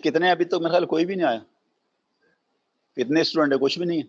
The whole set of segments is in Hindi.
कितने अभी तक? मेरे ख्याल कोई भी नहीं आया। कितने स्टूडेंट है? कुछ भी नहीं है।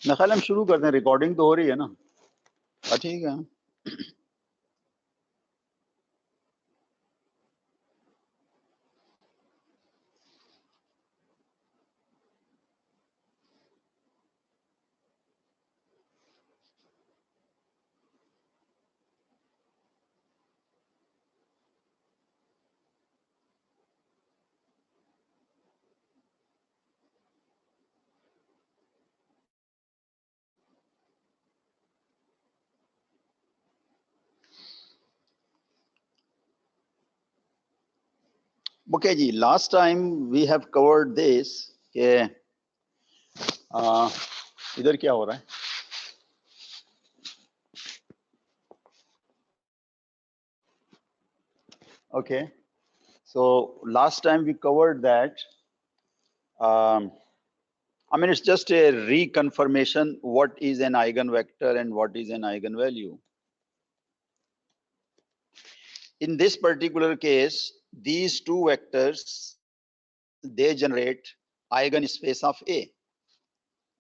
मेरे ख्याल हम शुरू करते हैं। रिकॉर्डिंग तो हो रही है ना? ठीक है। ओके जी, last time we have covered this के इधर क्या हो रहा है? Okay, so last time we covered that. I mean, it's just a reconfirmation what is an eigenvector and what is an eigenvalue. In this particular case, these two vectors, they generate eigenspace of A.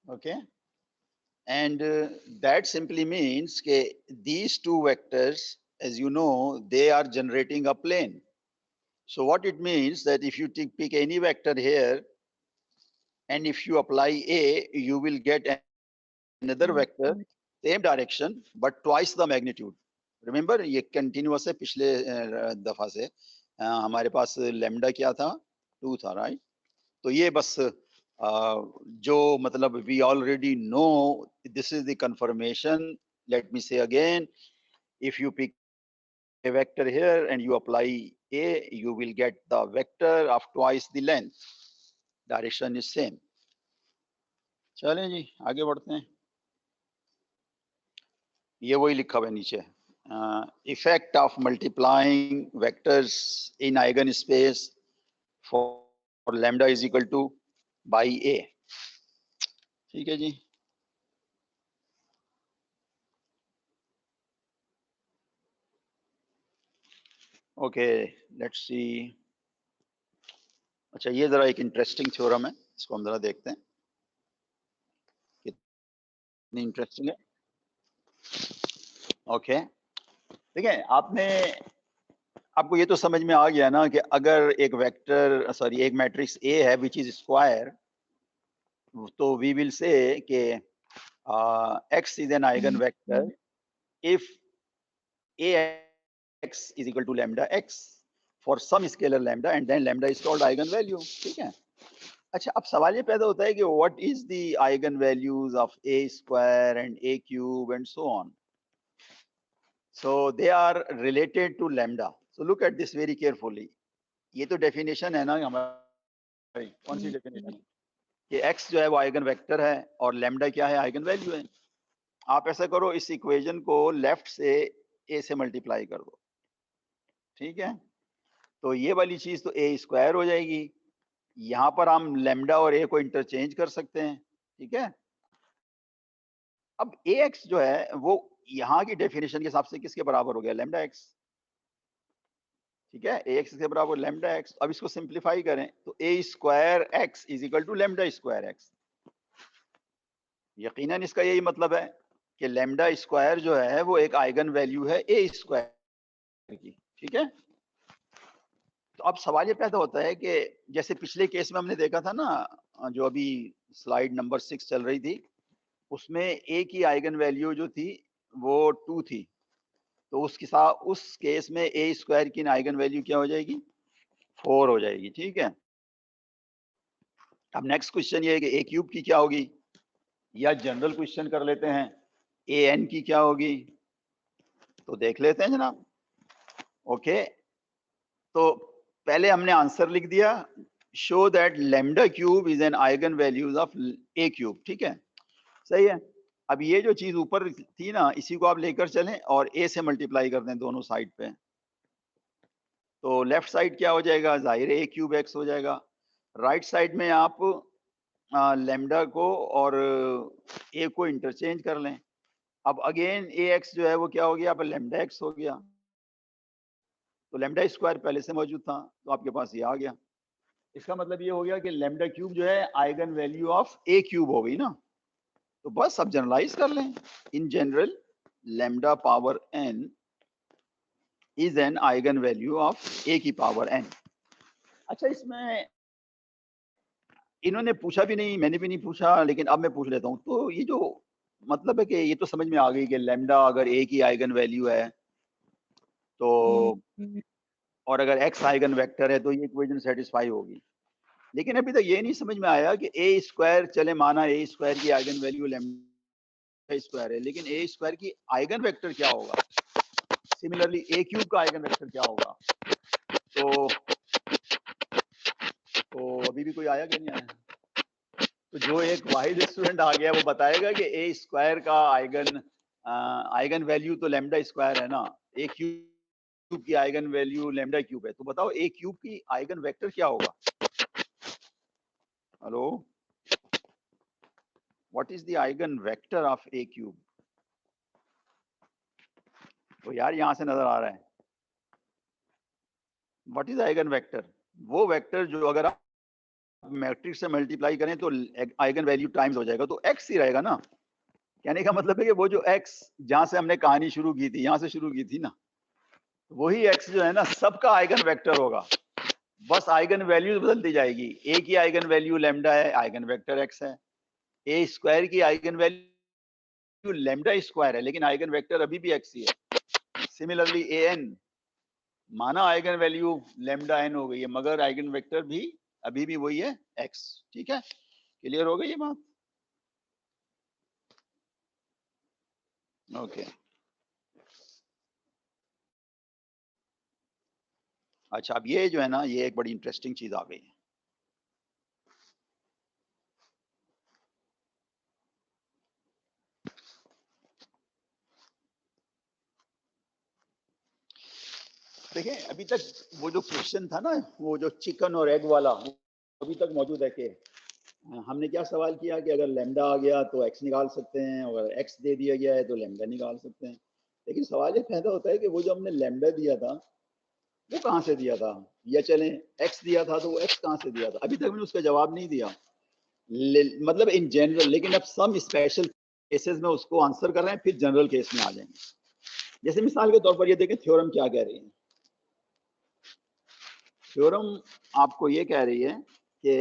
Okay, and that simply means that these two vectors, as you know, they are generating a plane. So what it means that if you pick any vector here, and if you apply A, you will get another vector, same direction, but twice the magnitude. Remember, ये continuous है पिछले दफा से हमारे पास lambda क्या था? 2 था, right? तो ये बस जो मतलब we already know, this is the confirmation. Let me say again, if you pick a vector here and you apply A, you will get the vector of twice the length. Direction is same. चलें जी, आगे बढ़ते हैं। ये वही लिखा हुआ है नीचे, effect of multiplying vectors in eigen space for lambda is equal to by A. ठीक है जी। Okay, let's see. अच्छा, ये जरा एक इंटरेस्टिंग थ्योरम है, इसको हम जरा देखते हैं कितनी इंटरेस्टिंग है। ओके, देखिए आपको ये तो समझ में आ गया ना कि अगर एक वेक्टर एक मैट्रिक्स ए है विच इज स्क्वायर, तो वी विल से कि x is an eigenvector if ax is equal to lambda x for some scalar lambda and then lambda is called eigenvalue. ठीक है। अच्छा, अब सवाल ये पैदा होता है कि what is the eigenvalues of a square and a cube and so on. So they are related to lambda. So look at this very carefully. ये तो डेफिनेशन है ना हमारी, कौन सी डेफिनेशन है कि x जो है वो आइगन वेक्टर है और लैम्डा क्या है? आइगन वैल्यू है। आप ऐसा करो, इस इक्वेशन को लेफ्ट से a से मल्टीप्लाई कर दो। ठीक है, तो ये वाली चीज तो a स्क्वायर हो जाएगी। यहां पर हम लैम्डा और a को इंटरचेंज कर सकते हैं। ठीक है, अब ax जो है वो यहाँ की डेफिनेशन के हिसाब से किसके बराबर हो गया? Lambda x। ठीक है, ax के बराबर लैम्डा x। अब इसको सिंप्लीफाई करें तो a square x is equal to lambda square x। यकीनन इसका यही मतलब है कि लैम्डा स्क्वायर जो है वो एक आइगन वैल्यू है a स्क्वायर की। ठीक है, तो अब सवाल ये पैदा होता है कि जैसे पिछले केस में हमने देखा था ना, जो अभी स्लाइड नंबर 6 चल रही थी, उसमें a की आइगन वैल्यू जो थी वो 2 थी। तो उस केस में ए स्क्वायर की आइगन वैल्यू क्या हो जाएगी, 4 हो जाएगी। ठीक है, अब नेक्स्ट क्वेश्चन ये है कि ए क्यूब की क्या होगी, या जनरल क्वेश्चन कर लेते हैं, ए एन की क्या होगी, तो देख लेते हैं जनाब। ओके, तो पहले हमने आंसर लिख दिया, show that lambda cube is an eigen values of A cube. ठीक है, सही है। अब ये जो चीज ऊपर थी ना, इसी को आप लेकर चलें और ए से मल्टीप्लाई कर दें दोनों साइड पे, तो लेफ्ट साइड क्या हो जाएगा, जाहिर है ए क्यूब एक्स हो जाएगा। राइट साइड में आप लैम्डा को और ए को इंटरचेंज कर लें। अब अगेन ए एक्स जो है वो क्या हो गया, अब लैम्डा एक्स हो गया, तो लैम्डा स्क्वायर पहले से मौजूद था, तो आपके पास ये आ गया। इसका मतलब ये हो गया कि लैम्डा क्यूब जो है eigen value of A cube हो गई ना। तो बस अब जनरलाइज कर लें, in general lambda power n is an eigen value of A की पावर एन। अच्छा, इसमें इन्होंने पूछा भी नहीं, मैंने भी नहीं पूछा, लेकिन अब मैं पूछ लेता हूँ। तो ये जो मतलब है कि ये तो समझ में आ गई कि लैम्डा अगर ए की आइगन वैल्यू है तो, और अगर एक्स आइगन वेक्टर है तो ये इक्वेशन सेटिस्फाई होगी। लेकिन अभी तक ये नहीं समझ में आया कि ए स्क्वायर, चले माना ए स्क्वायर की आइगन वैल्यू लैम्डा स्क्वायर है, लेकिन ए स्क्वायर की आइगन वेक्टर क्या होगा, सिमिलरली ए क्यूब का आइगन वेक्टर क्या होगा। तो अभी भी कोई आया कि नहीं आया, तो जो एक वाहिद स्टूडेंट आ गया वो बताएगा कि ए स्क्वायर का आइगन वैल्यू तो लैम्डा स्क्वायर है ना, ए क्यूब की आइगन वैल्यू लैम्डा क्यूब है, तो बताओ ए क्यूब की आइगन वेक्टर क्या होगा। Hello, what is the eigen vector of A cube. तो यार यहां से नजर आ रहा है, व्हाट इज आइगन वेक्टर, वो वेक्टर जो अगर आप मैट्रिक्स से मल्टीप्लाई करें तो आइगन वैल्यू टाइम्स हो जाएगा, तो एक्स ही रहेगा ना। कहने का मतलब है कि वो जो एक्स जहां से हमने कहानी शुरू की थी, यहां से शुरू की थी ना, वही एक्स जो है ना सबका आइगन वेक्टर होगा, बस आइगन वैल्यू बदलती जाएगी। ए की आइगन वैल्यू लैम्डा है, आइगन वेक्टर एक्स है। ए स्क्वायर की आइगन वैल्यू लैम्डा स्क्वायर है, लेकिन आइगन वेक्टर अभी भी एक्स ही है। सिमिलरली ए एन, माना आइगन वैल्यू लैम्डा एन हो गई है, मगर आइगन वेक्टर भी अभी भी वही है, एक्स। ठीक है, क्लियर हो गई ये बात। ओके, अच्छा, अब ये जो है ना, ये एक बड़ी इंटरेस्टिंग चीज आ गई है। देखिए, अभी तक वो जो क्वेश्चन था ना, वो जो चिकन और एग वाला, अभी तक मौजूद है कि हमने क्या सवाल किया कि अगर लैम्डा आ गया तो एक्स निकाल सकते हैं, अगर एक्स दे दिया गया है तो लैम्डा निकाल सकते हैं। लेकिन सवाल ये पैदा होता है कि वो जो हमने लैम्डा दिया था वो कहाँ से दिया था, या चलें एक्स दिया था तो वो एक्स कहाँ से दिया था, अभी तक मैंने उसका जवाब नहीं दिया। मतलब इन जनरल, लेकिन अब सम स्पेशल केसेस में उसको आंसर कर रहे हैं, फिर जनरल केस में आ जाएंगे। जैसे मिसाल के तौर पर ये देखें, थ्योरम क्या कह रही है। थ्योरम आपको ये कह रही है कि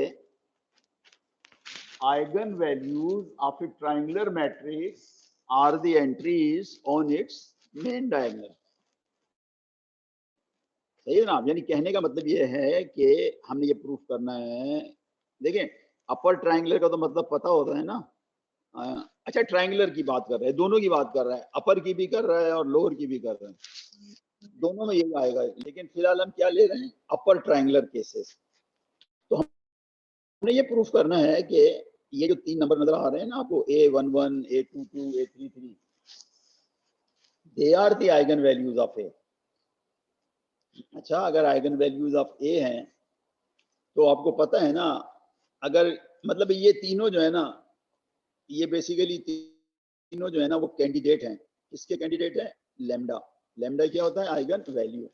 eigen values of a triangular matrix are the entries on its main diagonal. सही है ना, यानी कहने का मतलब ये है कि हमने ये प्रूफ करना है। देखें, अपर ट्रायंगुलर का तो मतलब पता होता है ना। अच्छा, ट्रायंगुलर की बात कर रहे हैं, दोनों की बात कर रहा है, अपर की भी कर रहा है और लोअर की भी कर रहा है, दोनों में यही आएगा। लेकिन फिलहाल हम क्या ले रहे हैं, अपर ट्रायंगुलर केसेस। तो हमने ये प्रूफ करना है कि ये जो 3 नंबर नजर आ रहे हैं ना आपको, A11, A22, A33, they are the eigen values of A. अच्छा, अगर आइगन वैल्यूज ऑफ ए हैं तो आपको पता है ना, अगर मतलब ये तीनों जो है ना, ये बेसिकली तीनों जो है ना वो कैंडिडेट हैं। किसके कैंडिडेट हैं, लैम्डा। लैम्डा क्या होता है, आइगन वैल्यू।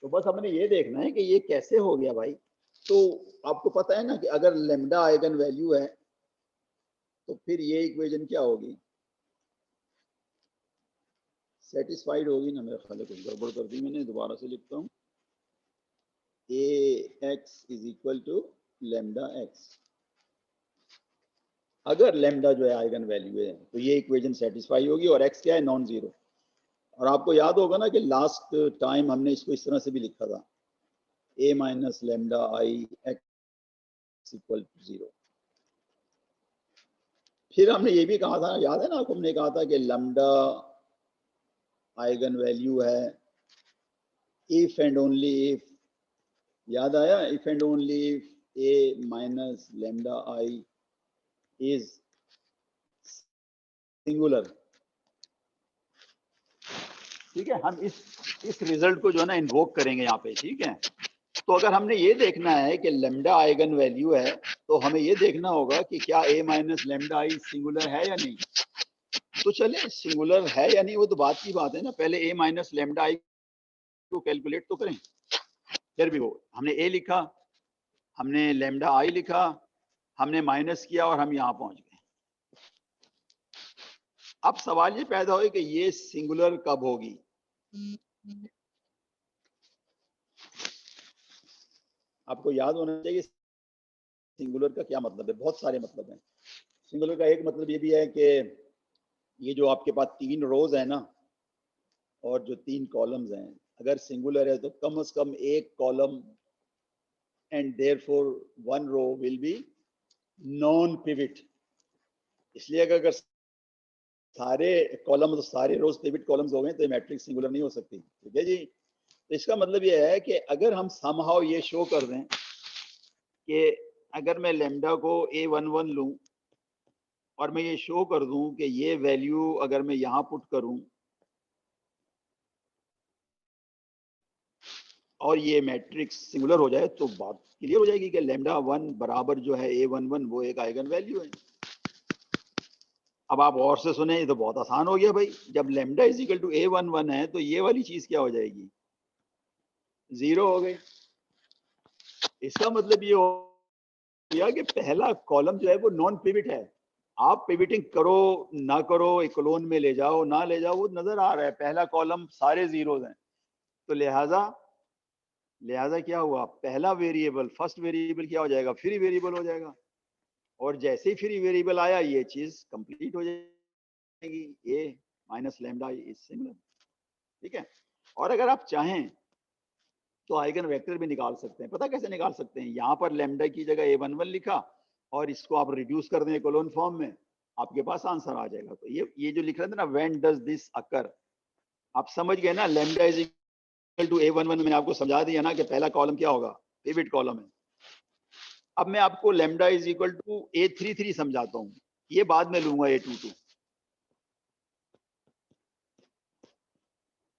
तो बस हमने ये देखना है कि ये कैसे हो गया भाई। तो आपको पता है ना कि अगर लैम्डा आइगन वैल्यू है तो फिर ये इक्वेशन क्या होगी, सेटिस्फाइड होगी ना। मेरा ख्याल है कुछ गड़बड़ कर दी मैंने, दोबारा से लिखता हूँ। A x is equal to lambda x. अगर लैम्डा जो है आइगन वैल्यू है तो ये इक्वेशन सेटिस्फाई होगी, और एक्स क्या है, नॉन जीरो। और आपको याद होगा ना कि लास्ट टाइम हमने इसको इस तरह से भी लिखा था, a minus lambda I X equal to 0। फिर हमने ये भी कहा था, याद है ना आपको, हमने कहा था कि लैम्डा आइगन वैल्यू है इफ एंड ओनली इफ, याद आया, if and only if a minus lambda I is singular. ठीक है, हम इस रिजल्ट को जो है ना इन्वोक करेंगे यहाँ पे। ठीक है, तो अगर हमने ये देखना है कि लेमडा आइगन वैल्यू है तो हमें ये देखना होगा कि क्या a minus lambda I singular है या नहीं। तो चले, सिंगुलर है या नहीं वो तो बात की बात है ना, पहले a माइनस लेमडा आई को कैलकुलेट तो करें। फिर भी वो हमने a लिखा, हमने लेमडा आई लिखा, हमने माइनस किया और हम यहां पहुंच गए। अब सवाल ये पैदा हो कि ये सिंगुलर कब होगी। आपको याद होना चाहिए सिंगुलर का क्या मतलब है। बहुत सारे मतलब हैं। सिंगुलर का एक मतलब ये भी है कि ये जो आपके पास 3 रोज है ना और जो 3 कॉलम्स हैं, अगर सिंगुलर है तो कम से कम एक column and therefore one row will be non pivot. इसलिए अगर सारे कॉलम तो सारे रोज पिवट कॉलम्स हो गए तो मैट्रिक्स सिंगुलर नहीं हो सकती। ठीक है जी, तो इसका मतलब ये है कि अगर हम समहाउ ये शो कर दें कि अगर मैं लेमडा को a11 लूं और मैं ये शो कर दूं कि ये वैल्यू अगर मैं यहां पुट करूं और ये मैट्रिक्स सिंगुलर हो जाए तो बात क्लियर हो जाएगी कि लेमडा 1 बराबर जो है a11 वो एक आइगन वैल्यू है। अब आप और से सुने, ये तो बहुत आसान हो गया भाई, जब lambda is equal to a11 है तो ये वाली चीज क्या हो जाएगी, 0 हो गई। इसका मतलब ये हो गया कि पहला कॉलम जो है वो नॉन पिवट है। आप पिवटिंग करो ना करो, इकोलोन में ले जाओ ना ले जाओ, वो नजर आ रहा है पहला कॉलम सारे जीरोज हैं। तो लिहाजा क्या हुआ, पहला वेरिएबल फर्स्ट वेरिएबल क्या हो जाएगा, फ्री वेरिएबल हो जाएगा। और जैसे ही फ्री वेरिएबल आया ये चीज कंप्लीट हो जाएगी, ए माइनस लेमडा इज सिंगुलर। ठीक है, और अगर आप चाहें तो आइगन वेक्टर भी निकाल सकते हैं। पता कैसे निकाल सकते हैं, यहाँ पर लेमडा की जगह a11 लिखा और इसको आप रिड्यूस कर दें कोलोन फॉर्म में, आपके पास आंसर आ जाएगा। तो ये जो लिख रहे थे ना, व्हेन डज दिस अकर, आप समझ गए ना, lambda is equal to a11 मैंने आपको समझा दिया ना कि पहला कॉलम क्या होगा, पिवट कॉलम है। अब मैं आपको lambda is equal to a33 समझाता हूँ, ये बाद में लूंगा a22।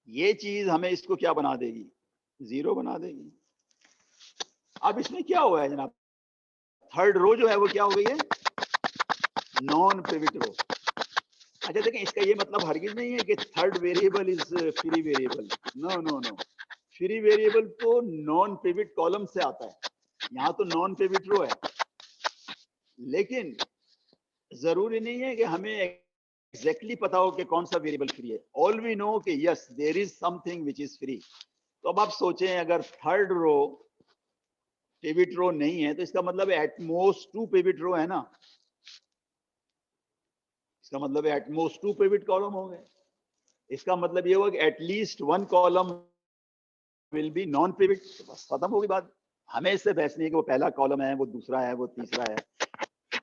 ये चीज हमें इसको क्या बना देगी, 0 बना देगी। अब इसमें क्या हुआ है जनाब, थर्ड रो जो है वो क्या हो गई है, नॉन पिवट रो। अच्छा देखें, इसका ये मतलब हरगिज नहीं है कि third variable is free variable, no no no. Free variable तो नॉन पिवट कॉलम से आता है, यहाँ तो नॉन पिवट रो है। लेकिन जरूरी नहीं है कि हमें एग्जैक्टली पता हो कि कौन सा वेरिएबल फ्री है। ऑल वी नो कि yes there is something which is free. तो अब आप सोचें, अगर थर्ड रो पिवट रो नहीं है तो इसका मतलब एटमोस्ट 2 पिवट रो है ना, इसका मतलब एटमोस्ट 2 पिवट कॉलम होंगे। इसका मतलब ये हुआ कि at least 1 column will be non pivot. बस खत्म होगी बात। हमें इससे बहस नहीं है कि वो पहला कॉलम है, वो दूसरा है, वो तीसरा है।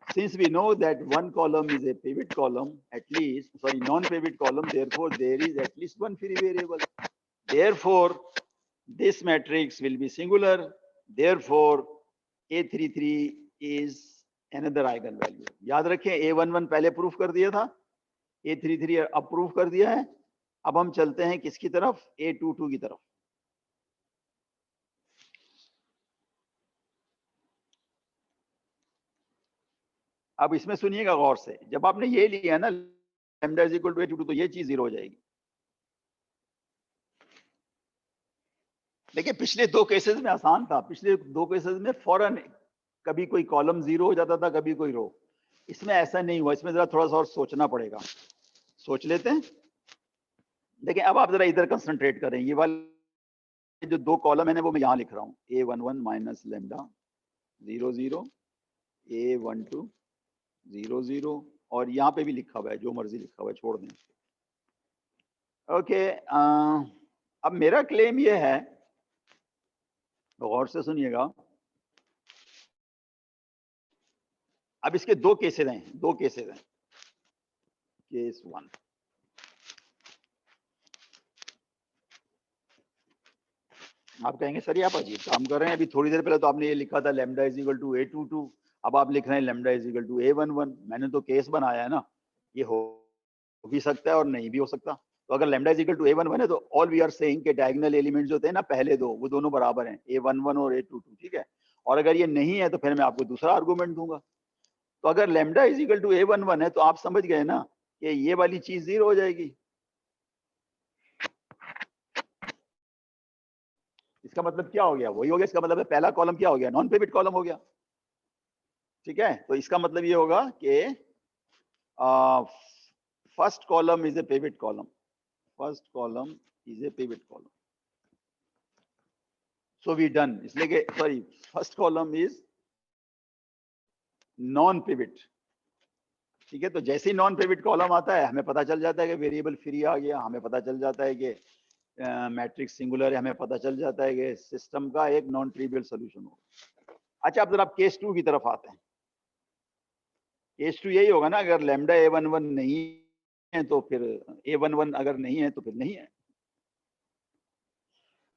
Since we know that one column is a pivot column, at least, sorry, non-pivot column, therefore there is at least one free variable. Therefore, this matrix will be singular. Therefore, A33 is another eigenvalue. याद रखें, A11 पहले प्रूफ कर दिया था, A33 अब प्रूफ कर दिया है। अब हम चलते हैं किसकी तरफ, A22 की तरफ। अब इसमें सुनिएगा गौर से, जब आपने ये लिया ना lambda is equal to A22 तो ये चीज 0 हो जाएगी। देखिए पिछले 2 केसेस में आसान था, पिछले 2 केसेस में फौरन कभी कोई कॉलम 0 हो जाता था, कभी कोई रो। इसमें ऐसा नहीं हुआ, इसमें जरा थोड़ा सा और सोचना पड़ेगा। सोच लेते हैं। देखिए अब आप जरा इधर कंसंट्रेट करें, ये वाले जो 2 कॉलम है ना वो मैं यहाँ लिख रहा हूँ, A11 माइनस लेमडा 0 0, A12 0 0, और यहाँ पे भी लिखा हुआ है, जो मर्जी लिखा हुआ है छोड़ दें। ओके, अब मेरा क्लेम ये है, गौर से सुनिएगा। अब इसके दो केसेस हैं। केस 1, आप कहेंगे सर ये आप अजीब काम कर रहे हैं, अभी थोड़ी देर पहले तो आपने ये लिखा था lambda is equal to A22, अब आप लिख रहे हैं lambda is equal to A11। मैंने तो केस बनाया है ना, ये हो भी सकता है और नहीं भी हो सकता। तो अगर lambda is equal to A11 है तो ऑल वी आर सेइंग के डायगोनल एलिमेंट्स जो होते हैं ना पहले दो, वो दोनों बराबर हैं, A11 और A22, ठीक है। और अगर ये नहीं है तो फिर मैं आपको दूसरा आर्गूमेंट दूंगा। तो अगर lambda is equal to A11 है तो आप समझ गए ना कि ये वाली चीज जीरो हो जाएगी। इसका मतलब क्या हो गया, वही हो गया। इसका मतलब है पहला कॉलम क्या हो गया, नॉन पिवट कॉलम हो गया, ठीक है। तो इसका मतलब ये होगा कि first column is a pivot column, first column is a pivot column. So we done, इसलिए कि sorry, first column is non pivot, ठीक है। तो जैसे ही नॉन पिवट कॉलम आता है हमें पता चल जाता है कि वेरिएबल फ्री आ गया, हमें पता चल जाता है कि मैट्रिक्स सिंगुलर है, हमें पता चल जाता है कि सिस्टम का एक नॉन ट्रिवियल सोल्यूशन होगा। अच्छा, अब जरा आप केस 2 की तरफ आते हैं। केस 2 यही होगा ना, अगर लैम्डा A11 नहीं है तो फिर A11 अगर नहीं है तो फिर नहीं है।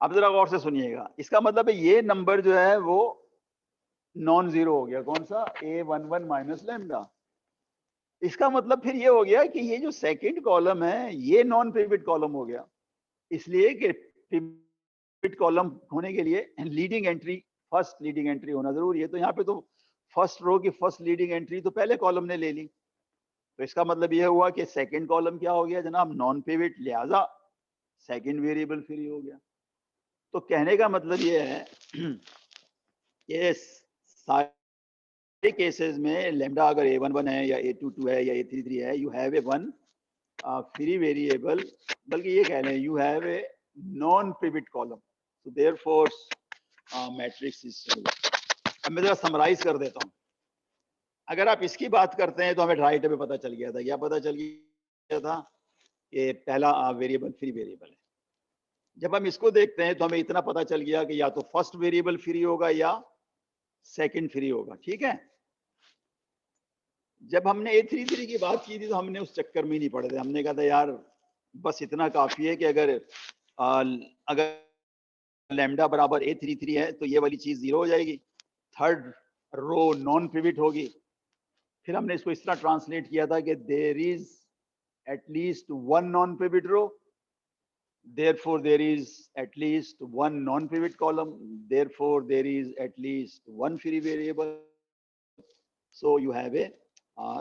अब जरा गौर से सुनिएगा, इसका मतलब है ये नंबर जो है वो नॉन जीरो हो गया, कौन सा, A11 माइनस लैम्डा। इसका मतलब फिर ये हो गया कि ये जो सेकंड कॉलम है ये नॉन पिवट कॉलम हो गया, इसलिए कि पिवट कॉलम होने के लिए leading entry, first leading entry होना जरूरी है। तो यहाँ पे तो फर्स्ट रो की फर्स्ट लीडिंग एंट्री तो पहले कॉलम ने ले ली। तो इसका मतलब यह हुआ कि सेकंड कॉलम क्या हो गया जनाब, नॉन पिवट, लिहाजा सेकंड वेरिएबल फ्री हो गया। तो कहने का मतलब ये है कि सारे केसेस में लैम्डा अगर A11 है या A22 है या A33 है, you have a one free variable, बल्कि ये कह लें you have a non pivot column, so therefore matrix is singular. अब मैं जरा समराइज कर देता हूँ। अगर आप इसकी बात करते हैं तो हमें राइट पे पता चल गया था, क्या पता चल गया था, कि पहला वेरिएबल फ्री वेरिएबल है। जब हम इसको देखते हैं तो हमें इतना पता चल गया कि या तो फर्स्ट वेरिएबल फ्री होगा या सेकंड फ्री होगा, ठीक है। जब हमने A33 की बात की थी तो हमने उस चक्कर में ही नहीं पड़े थे, हमने कहा था यार बस इतना काफी है कि अगर लैम्डा बराबर A33 है तो ये वाली चीज जीरो हो जाएगी, थर्ड रो नॉन पिवट होगी। फिर हमने इसको इस तरह ट्रांसलेट किया था कि there is at least one non pivot row, therefore there is at least one non pivot column, therefore there is at least one free variable, so you have a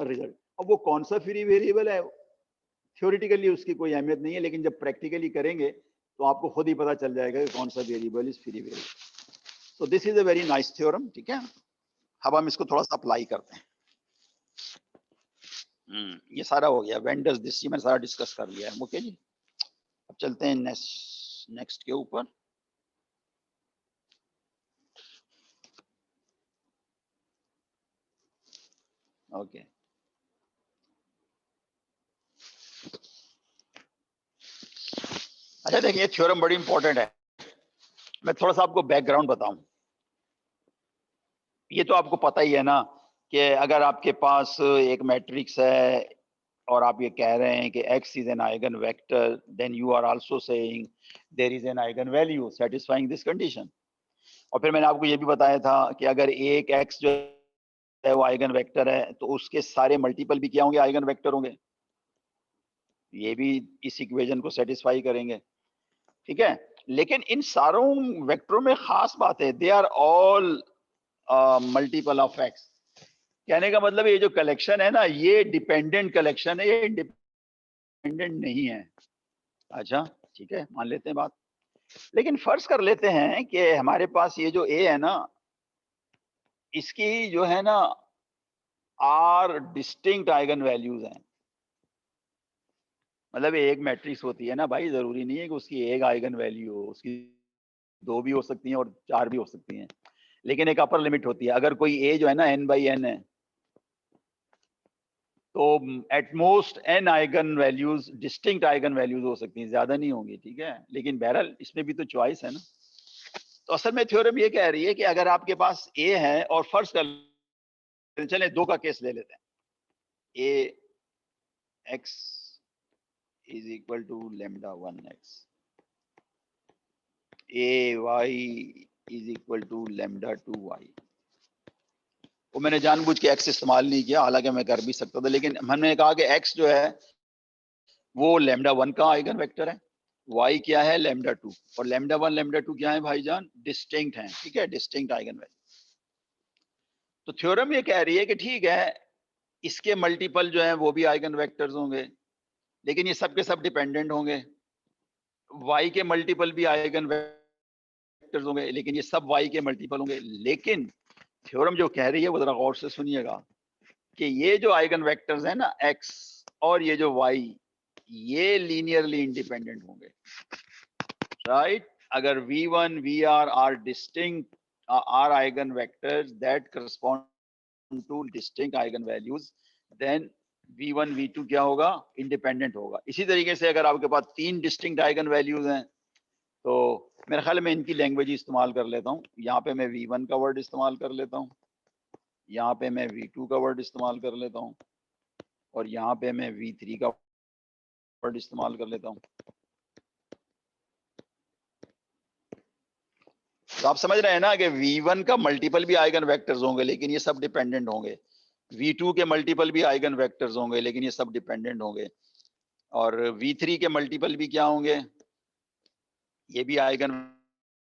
result. अब वो कौन सा फ्री वेरिएबल है, थ्योरेटिकली उसकी कोई अहमियत नहीं है, लेकिन जब प्रैक्टिकली करेंगे तो आपको खुद ही पता चल जाएगा कि कौन सा variable is free variable. So this is a very nice theorem, ठीक है। अब हम इसको थोड़ा सा अप्लाई करते हैं। ये सारा हो गया, व्हेन डज दिस, ये मैंने सारा डिस्कस कर लिया है, ओके जी। अब चलते हैं नेक्स्ट के ऊपर। ओके, अच्छा देखिए थ्योरम बड़ी इंपॉर्टेंट है। मैं थोड़ा सा आपको बैकग्राउंड बताऊं। ये तो आपको पता ही है ना कि अगर आपके पास एक मैट्रिक्स है और आप ये कह रहे हैं कि x is an eigenvector, then you are also saying there is an eigen value satisfying this condition. और फिर मैंने आपको ये भी बताया था कि अगर एक x जो है वो आइगन वेक्टर है तो उसके सारे मल्टीपल भी क्या होंगे, आइगन वेक्टर होंगे, ये भी इस इक्वेशन को सेटिस्फाई करेंगे, ठीक है। लेकिन इन सारों वेक्टरों में खास बात है, they are all multiple of X. कहने का मतलब ये जो कलेक्शन है ना, ये डिपेंडेंट कलेक्शन है, ये इंडिपेंडेंट नहीं है। अच्छा ठीक है, मान लेते हैं बात। लेकिन फर्ज कर लेते हैं कि हमारे पास ये जो ए है ना, इसकी जो है ना आर डिस्टिंक्ट आइगन वैल्यूज हैं। मतलब एक मैट्रिक्स होती है ना भाई, जरूरी नहीं है कि उसकी एक आइगन वैल्यू हो, उसकी दो भी हो सकती हैं और चार भी हो सकती हैं, लेकिन एक अपर लिमिट होती है। अगर कोई ए जो है ना n/n है, तो at most n eigen values, distinct eigen values हो सकती हैं, ज्यादा नहीं होंगी, ठीक है। लेकिन बहरहाल इसमें भी तो चॉइस है ना। तो असल में थ्योरम ये कह रही है कि अगर आपके पास a है और फर्स्ट कर चले दो का केस ले लेते हैं, a x is equal to lambda 1x, a y is equal to lambda 2y। वो मैंने जानबूझ के x इस्तेमाल नहीं किया, हालांकि मैं कर भी सकता था, लेकिन हमने कहा कि x जो है वो लैम्डा 1 का आइगन वेक्टर है, y क्या है लैम्डा 2, और लैम्डा 1 लैम्डा 2 क्या है भाईजान, डिस्टिंक्ट हैं, ठीक है, डिस्टिंक्ट आइगन वैल्यू। तो थ्योरम ये कह रही है कि ठीक है, इसके मल्टीपल जो है वो भी आइगन वेक्टर्स होंगे, लेकिन ये सब के सब डिपेंडेंट होंगे। y के मल्टीपल भी आइगन वेक्टर्स होंगे, लेकिन ये सब y के मल्टीपल होंगे। लेकिन थ्योरम जो कह रही है वो जरा गौर से सुनिएगा कि ये जो आइगन वेक्टर्स है ना x और ये जो y, ये लीनियरली इंडिपेंडेंट होंगे, राइट। अगर v1 vr are distinct are eigenvectors that correspond to distinct eigenvalues, then v1 v2 क्या होगा, इंडिपेंडेंट होगा। इसी तरीके से अगर आपके पास तीन डिस्टिंक्ट आइगन वैल्यूज हैं, तो मेरे ख्याल में इनकी लैंग्वेज इस्तेमाल कर लेता हूँ। यहाँ पे मैं v1 का वर्ड इस्तेमाल कर लेता हूँ, यहाँ पे मैं v2 का वर्ड इस्तेमाल कर लेता हूँ, और यहाँ पे मैं v3 का वर्ड इस्तेमाल कर लेता हूँ। तो आप समझ रहे हैं ना कि v1 का मल्टीपल भी आइगन वेक्टर्स होंगे, लेकिन ये सब डिपेंडेंट होंगे। v2 के मल्टीपल भी आइगन वेक्टर्स होंगे, लेकिन ये सब डिपेंडेंट होंगे। और v3 के मल्टीपल भी क्या होंगे, ये भी आइगन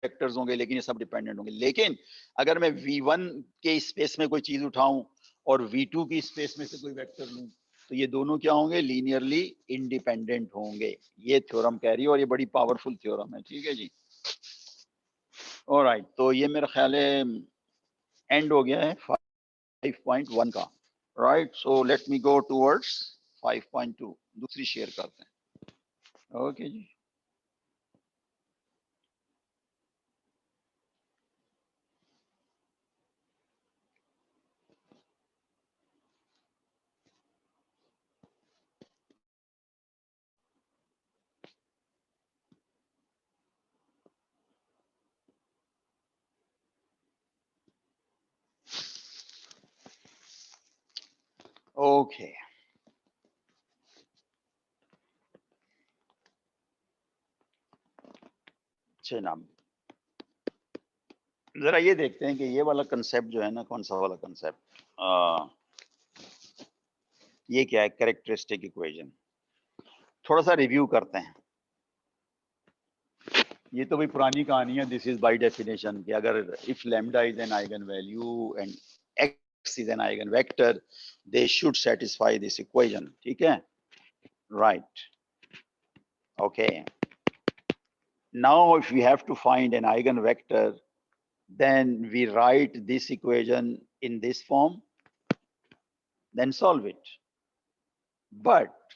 वेक्टर्स होंगे, लेकिन ये सब डिपेंडेंट होंगे। लेकिन अगर मैं v1 के स्पेस में कोई चीज उठाऊं और v2 की स्पेस में से कोई वेक्टर लूं, तो ये दोनों क्या होंगे, लीनियरली इंडिपेंडेंट होंगे। ये थ्योरम कह रही है, और ये बड़ी पावरफुल थ्योरम है, ठीक है जी। ऑलराइट, तो ये मेरा ख्याल है एंड हो गया है 5.1 का, right. So let me go towards 5.2, दूसरी शेयर करते हैं, ओके जी। ओके, नाम जरा ये देखते हैं कि ये वाला कंसेप्ट जो है ना, कौन सा वाला कंसेप्ट, ये क्या है, कैरेक्टरिस्टिक इक्वेशन। थोड़ा सा रिव्यू करते हैं। ये तो भाई पुरानी कहानी है, दिस इज बाय डेफिनेशन कि अगर if lambda is an eigen value and x is an eigen vector, they should satisfy this equation, ठीक है, right. Okay, now if we have to find an eigenvector, then we write this equation in this form, then solve it. But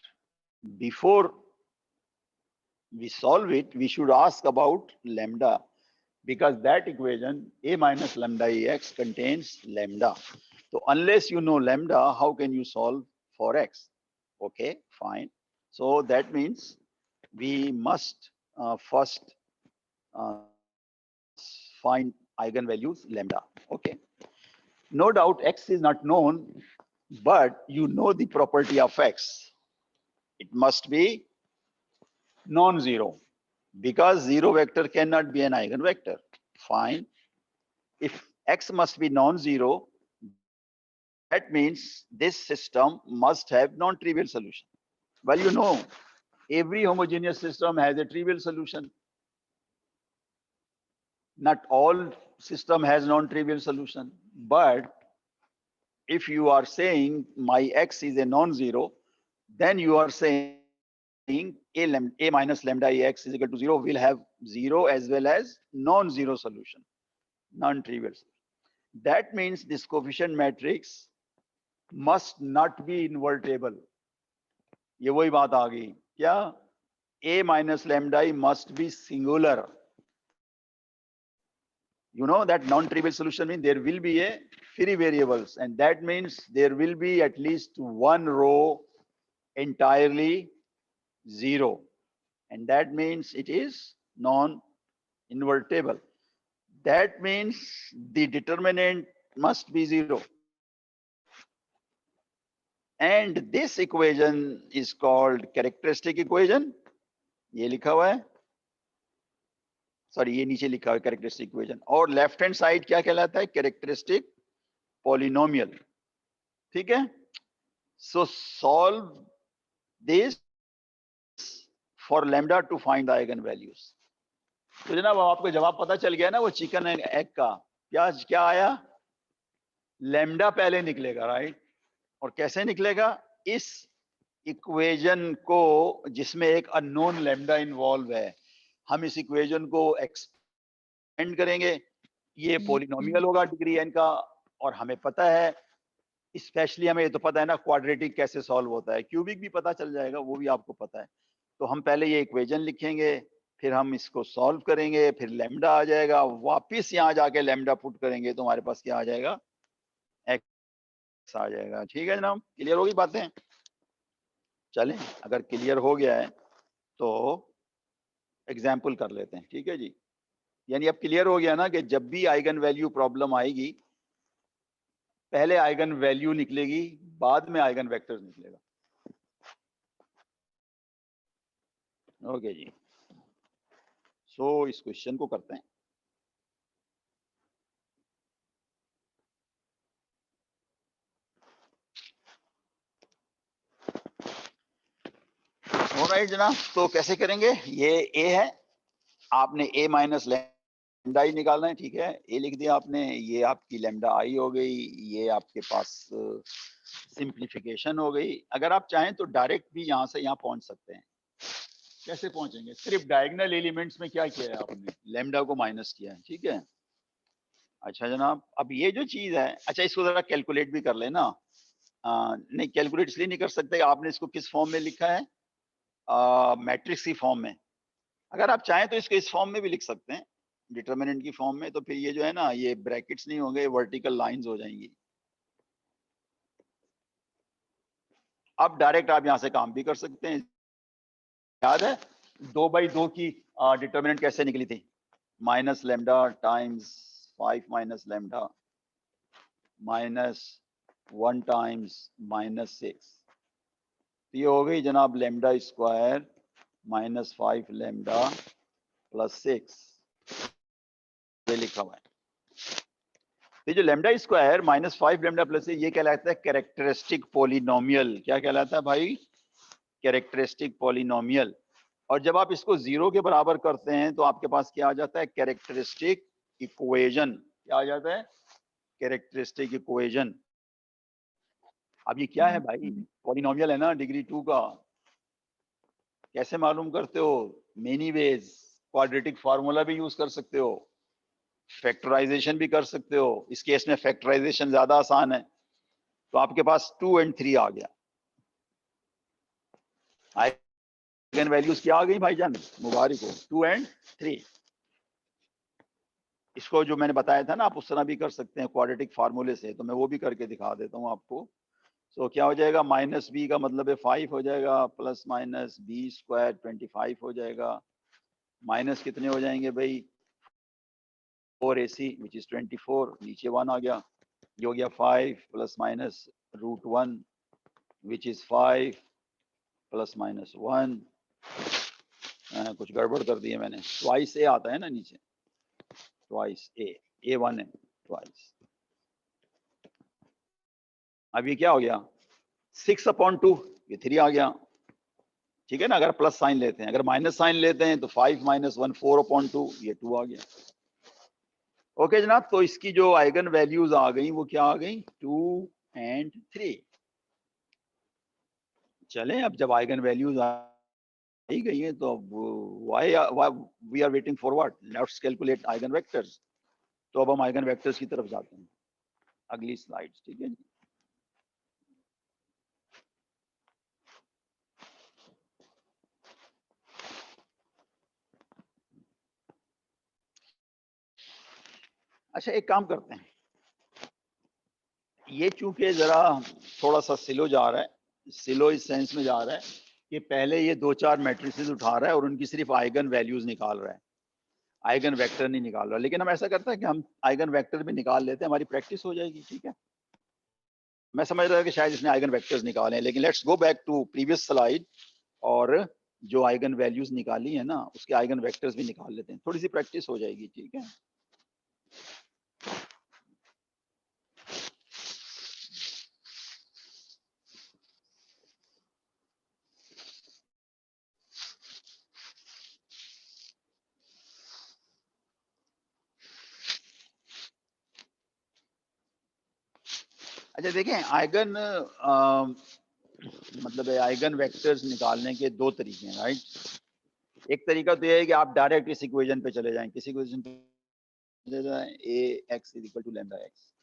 before we solve it, we should ask about lambda, because that equation a minus lambda x contains lambda. So unless you know lambda, how can you solve for x? Okay, fine. So that means we must first find eigenvalues lambda. Okay, no doubt x is not known, but you know the property of x, it must be non-zero, because zero vector cannot be an eigenvector. Fine, if x must be non-zero, that means this system must have non-trivial solution. Well, you know, every homogeneous system has a trivial solution. Not all system has non-trivial solution, but if you are saying my x is a non-zero, then you are saying a minus lambda x is equal to 0 will have 0 as well as non-zero solution, non-trivial. That means this coefficient matrix must not be invertible. ये वही बात आ गई क्या, a minus lambda must be singular. You know that non-trivial solution means there will be a free variables, and that means there will be at least one row entirely zero, and that means it is non-invertible. That means the determinant must be zero. And this equation is called characteristic equation. ये लिखा हुआ है, सॉरी ये नीचे लिखा हुआ है characteristic equation, और लेफ्ट हैंड साइड क्या कहलाता है? characteristic polynomial. ठीक है? So solve this for lambda to find the eigenvalues. तो जनाब आपको जवाब पता चल गया ना वो चिकन एंड एग का, क्या आया? लैम्डा पहले निकलेगा, राइट? और कैसे निकलेगा? इस इक्वेशन को जिसमें एक अननोन लैम्डा इन्वॉल्व है, हम इस इक्वेशन को एक्सपेंड करेंगे, ये पॉलिनोमियल होगा डिग्री n का, और हमें पता है, स्पेशली हमें ये तो पता है ना क्वाड्रेटिक कैसे सॉल्व होता है, क्यूबिक भी पता चल जाएगा, वो भी आपको पता है। तो हम पहले ये इक्वेशन लिखेंगे, फिर हम इसको सॉल्व करेंगे, फिर लैम्डा आ जाएगा, वापिस यहाँ जाके लैम्डा पुट करेंगे तो हमारे पास क्या आ जाएगा? एक्स आ जाएगा। ठीक है जनाब, क्लियर होगी बातें? चलें, अगर क्लियर हो गया है तो एग्जाम्पल कर लेते हैं। ठीक है जी, यानी अब क्लियर हो गया ना कि जब भी आइगन वैल्यू प्रॉब्लम आएगी, पहले आइगन वैल्यू निकलेगी, बाद में आइगन वेक्टर निकलेगा। ओके जी, सो इस क्वेश्चन को करते हैं। ऑलराइट जनाब, तो कैसे करेंगे? ये ए है, आपने ए माइनस लैम्डा ही निकालना है। ठीक है, ए लिख दिया आपने, ये आपकी लैम्डा आई हो गई, ये आपके पास सिंप्लीफिकेशन हो गई। अगर आप चाहें तो डायरेक्ट भी यहाँ से यहाँ पहुंच सकते हैं। कैसे पहुंचेंगे? सिर्फ डायगोनल एलिमेंट्स में क्या किया है आपने? लैम्डा को माइनस किया है। ठीक है, अच्छा जनाब, अब ये जो चीज है, अच्छा इसको जरा कैलकुलेट भी कर लेना। नहीं, कैलकुलेट इसलिए नहीं कर सकते, आपने इसको किस फॉर्म में लिखा है? मैट्रिक्स की फॉर्म में। अगर आप चाहें तो इसको इस फॉर्म में भी लिख सकते हैं, डिटर्मिनेंट की फॉर्म में, तो फिर ये जो है ना, ये ब्रैकेट्स नहीं होंगे, वर्टिकल लाइंस हो जाएंगी। अब डायरेक्ट आप यहां से काम भी कर सकते हैं। याद है 2/2 की डिटर्मिनेंट कैसे निकली थी? Minus lambda times 5 minus lambda minus 1 times -6। ये हो गई जनाब lambda square minus 5 lambda plus 6, ये लिखा हुआ है। ये जो lambda square minus 5 lambda plus 6, ये कहलाता है कैरेक्टरिस्टिक पॉलिनोमियल। क्या कहलाता है भाई? Characteristic polynomial. और जब आप इसको 0 के बराबर करते हैं तो आपके पास क्या आ जाता है? Characteristic equation. क्या आ जाता है? Characteristic equation. अब ये क्या है भाई? पॉलिनोमियल है ना, डिग्री 2 का। कैसे मालूम करते हो? Many ways. क्वाड्रेटिक फार्मूला भी यूज कर सकते हो, फैक्टराइजेशन भी कर सकते हो। इस केस में फैक्टराइजेशन ज्यादा आसान है, तो आपके पास 2 और 3 आ गया। आइगन वैल्यूज क्या आ गई भाईजान? मुबारक हो, 2 और 3। इसको जो मैंने बताया था ना, आप उस तरह भी कर सकते हैं क्वाड्रेटिक फार्मूले से, तो मैं वो भी करके दिखा देता हूँ आपको। सो क्या हो जाएगा? माइनस बी का मतलब है 5 हो जाएगा, प्लस माइनस बी स्क्वायर 25 हो जाएगा, माइनस कितने हो जाएंगे भाई? 4ac विच इज 24, नीचे 1 आ गया, ये हो गया 5 plus minus √1 which is 5 plus minus 1। कुछ गड़बड़ कर दी है मैंने, ट्वाइस ए आता है ना नीचे, ट्वाइस ए 1 है, ट्वाइस। अब ये क्या हो गया? 6/2, ये 3 आ गया। ठीक है ना, अगर प्लस साइन लेते हैं, अगर माइनस साइन लेते हैं तो 5 - 1 4/2, ये 2 आ गया। ओके जनाब, तो इसकी जो आइगन वैल्यूज आ गई वो क्या आ गई? 2 और 3। चलें, अब जब आइगन वैल्यूज आ ही गई है तो अब why we are waiting for what? Let's calculate eigenvectors. तो अब हम आइगन वेक्टर्स की तरफ जाते हैं, अगली स्लाइड। ठीक है जी, अच्छा एक काम करते हैं, ये चूंकि जरा थोड़ा सा स्लो जा रहा है, स्लो इस सेंस में जा रहा है कि पहले ये 2-4 मैट्रिसेस उठा रहा है और उनकी सिर्फ आइगन वैल्यूज निकाल रहा है, आइगन वेक्टर नहीं निकाल रहा। लेकिन हम ऐसा करते हैं कि हम आइगन वेक्टर भी निकाल लेते हैं, हमारी प्रैक्टिस हो जाएगी। ठीक है, मैं समझ रहा हूँ कि शायद इसने आइगन वेक्टर्स निकाले हैं, लेकिन let's go back to previous slide और जो आइगन वैल्यूज निकाली है ना उसके आइगन वेक्टर्स भी निकाल लेते हैं, थोड़ी सी प्रैक्टिस हो जाएगी। ठीक है, अच्छा देखें, आइगन मतलब आइगन वेक्टर्स निकालने के दो तरीके हैं, राइट। एक तरीका तो यह है कि आप डायरेक्ट इस इक्वेशन पे चले जाएं, किसी इक्वेशन पे चले जाएं, A x is equal to lambda x.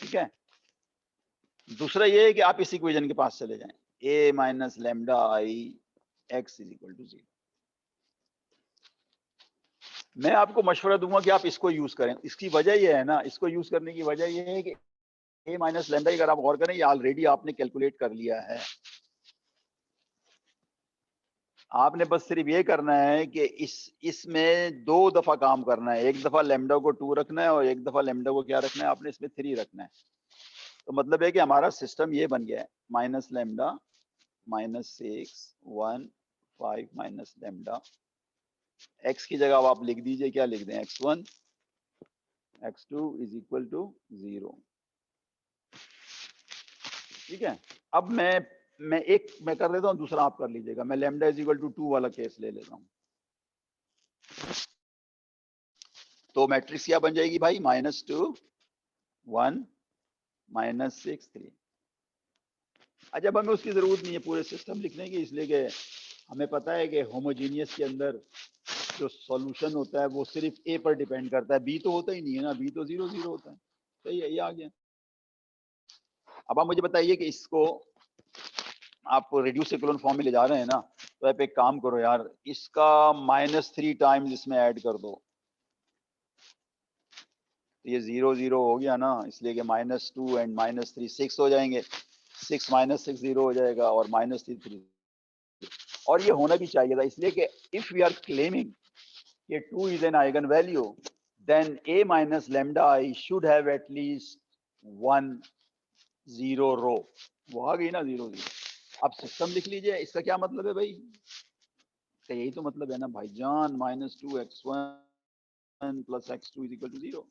ठीक है, दूसरा ये है कि आप इस इक्वेशन के पास चले जाएं, A minus lambda I x is equal to 0। मैं आपको मशवरा दूंगा कि आप इसको यूज करें। इसकी वजह यह है ना, इसको यूज करने की वजह यह है कि ए माइनस लैम्डा, अगर आप गौर करें, ये ऑलरेडी आपने कैलकुलेट कर लिया है। आपने बस सिर्फ ये करना है कि इसमें 2 दफा काम करना है, एक दफा लैम्डा को 2 रखना है और एक दफा लैम्डा को क्या रखना है, आपने इसमें 3 रखना है। तो मतलब है कि हमारा सिस्टम ये बन गया है, minus lambda minus 6 1 5 minus lambda. X की जगह अब आप लिख दीजिए, क्या लिख दें, x1 x2 is equal to 0। ठीक है, अब मैं कर लेता हूं, दूसरा आप कर लीजिएगा। मैं लैम्डा इज इक्वल टू 2 वाला केस ले लेता हूं। तो मैट्रिक्स क्या बन जाएगी भाई, -2 1 -6 3। अच्छा, हमें उसकी जरूरत नहीं है पूरे सिस्टम लिखने की, इसलिए कि हमें पता है कि होमोजीनियस के अंदर जो सॉल्यूशन होता है वो सिर्फ ए पर डिपेंड करता है, बी तो होता ही नहीं है ना, बी तो 0 0 होता है। सही है, ये आ गया। अब आप मुझे बताइए कि इसको आप रिड्यूस इक्विवेलेंट फॉर्म में ले जा रहे हैं ना, तो आप एक काम करो यार, इसका -3 टाइम्स इसमें ऐड कर दो, तो ये 0 0 हो गया ना, इसलिए कि -2 एंड -3 6 हो जाएंगे, 6 - 6 0 हो जाएगा और -3 3। और ये होना भी चाहिए था, इसलिए कि इफ वी आर क्लेमिंग कि 2 is an eigen value, then a minus lambda I should have at least 1 0 row. वो आ गई ना 0 0। अब सिस्टम लिख लीजिए, इसका क्या मतलब है भाई, तो यही तो मतलब है ना भाईजान, -2 x1 plus x2 is equal to 0।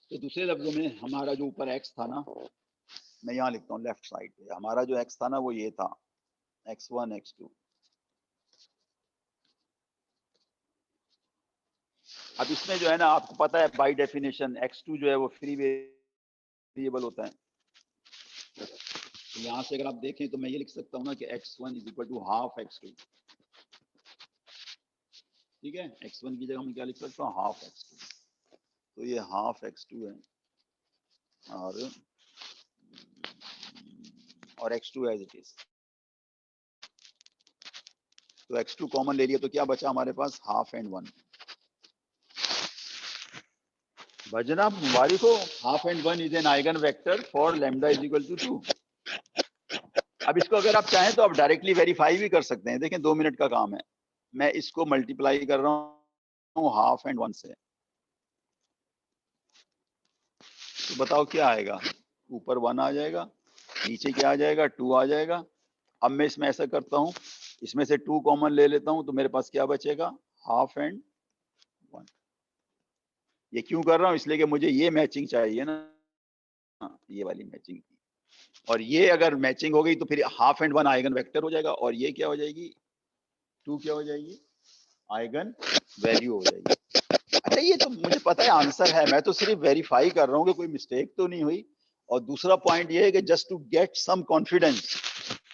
तो दूसरे लफ्जों में हमारा जो ऊपर x था ना, मैं यहाँ लिखता हूँ लेफ्ट साइड पे, हमारा जो x था ना वो ये था, x1 x2। अब इसमें जो है ना, आपको पता है बाय डेफिनेशन x2 जो है वो फ्री वेरिएबल होता है। तो यहाँ से अगर आप देखें तो मैं ये लिख सकता हूँ ना कि x1 is equal to half x2। ठीक है, x1 की जगह मैं क्या लिख सकता हूँ, हाफ x2। तो ये हाफ x2 है और x2 एज इट इज। तो x2 कॉमन ले लिया तो क्या बचा हमारे पास, हाफ एंड 1। भजना मुबारक हो, half and 1 is an eigenvector for lambda is equal to 2। अब इसको अगर आप चाहें तो आप डायरेक्टली वेरीफाई भी कर सकते हैं। देखें 2 मिनट का काम है, मैं इसको मल्टीप्लाई कर रहा हूँ हाफ एंड 1 से, तो बताओ क्या आएगा, ऊपर 1 आ जाएगा, नीचे क्या आ जाएगा, 2 आ जाएगा। अब मैं इसमें ऐसा करता हूँ, इसमें से 2 कॉमन ले लेता हूँ, तो मेरे पास क्या बचेगा, हाफ एंड 1। ये क्यों कर रहा हूँ, इसलिए कि मुझे ये मैचिंग चाहिए ना, ये वाली मैचिंग। और ये अगर मैचिंग हो गई तो फिर हाफ एंड 1 आइगन वेक्टर हो जाएगा, और ये क्या हो जाएगी, 2 क्या हो जाएगी, आइगन वैल्यू हो जाएगी। अच्छा, ये तो मुझे पता है आंसर है, मैं तो सिर्फ वेरीफाई कर रहा हूँ कि कोई मिस्टेक तो नहीं हुई। और दूसरा पॉइंट ये है कि just to get some confidence,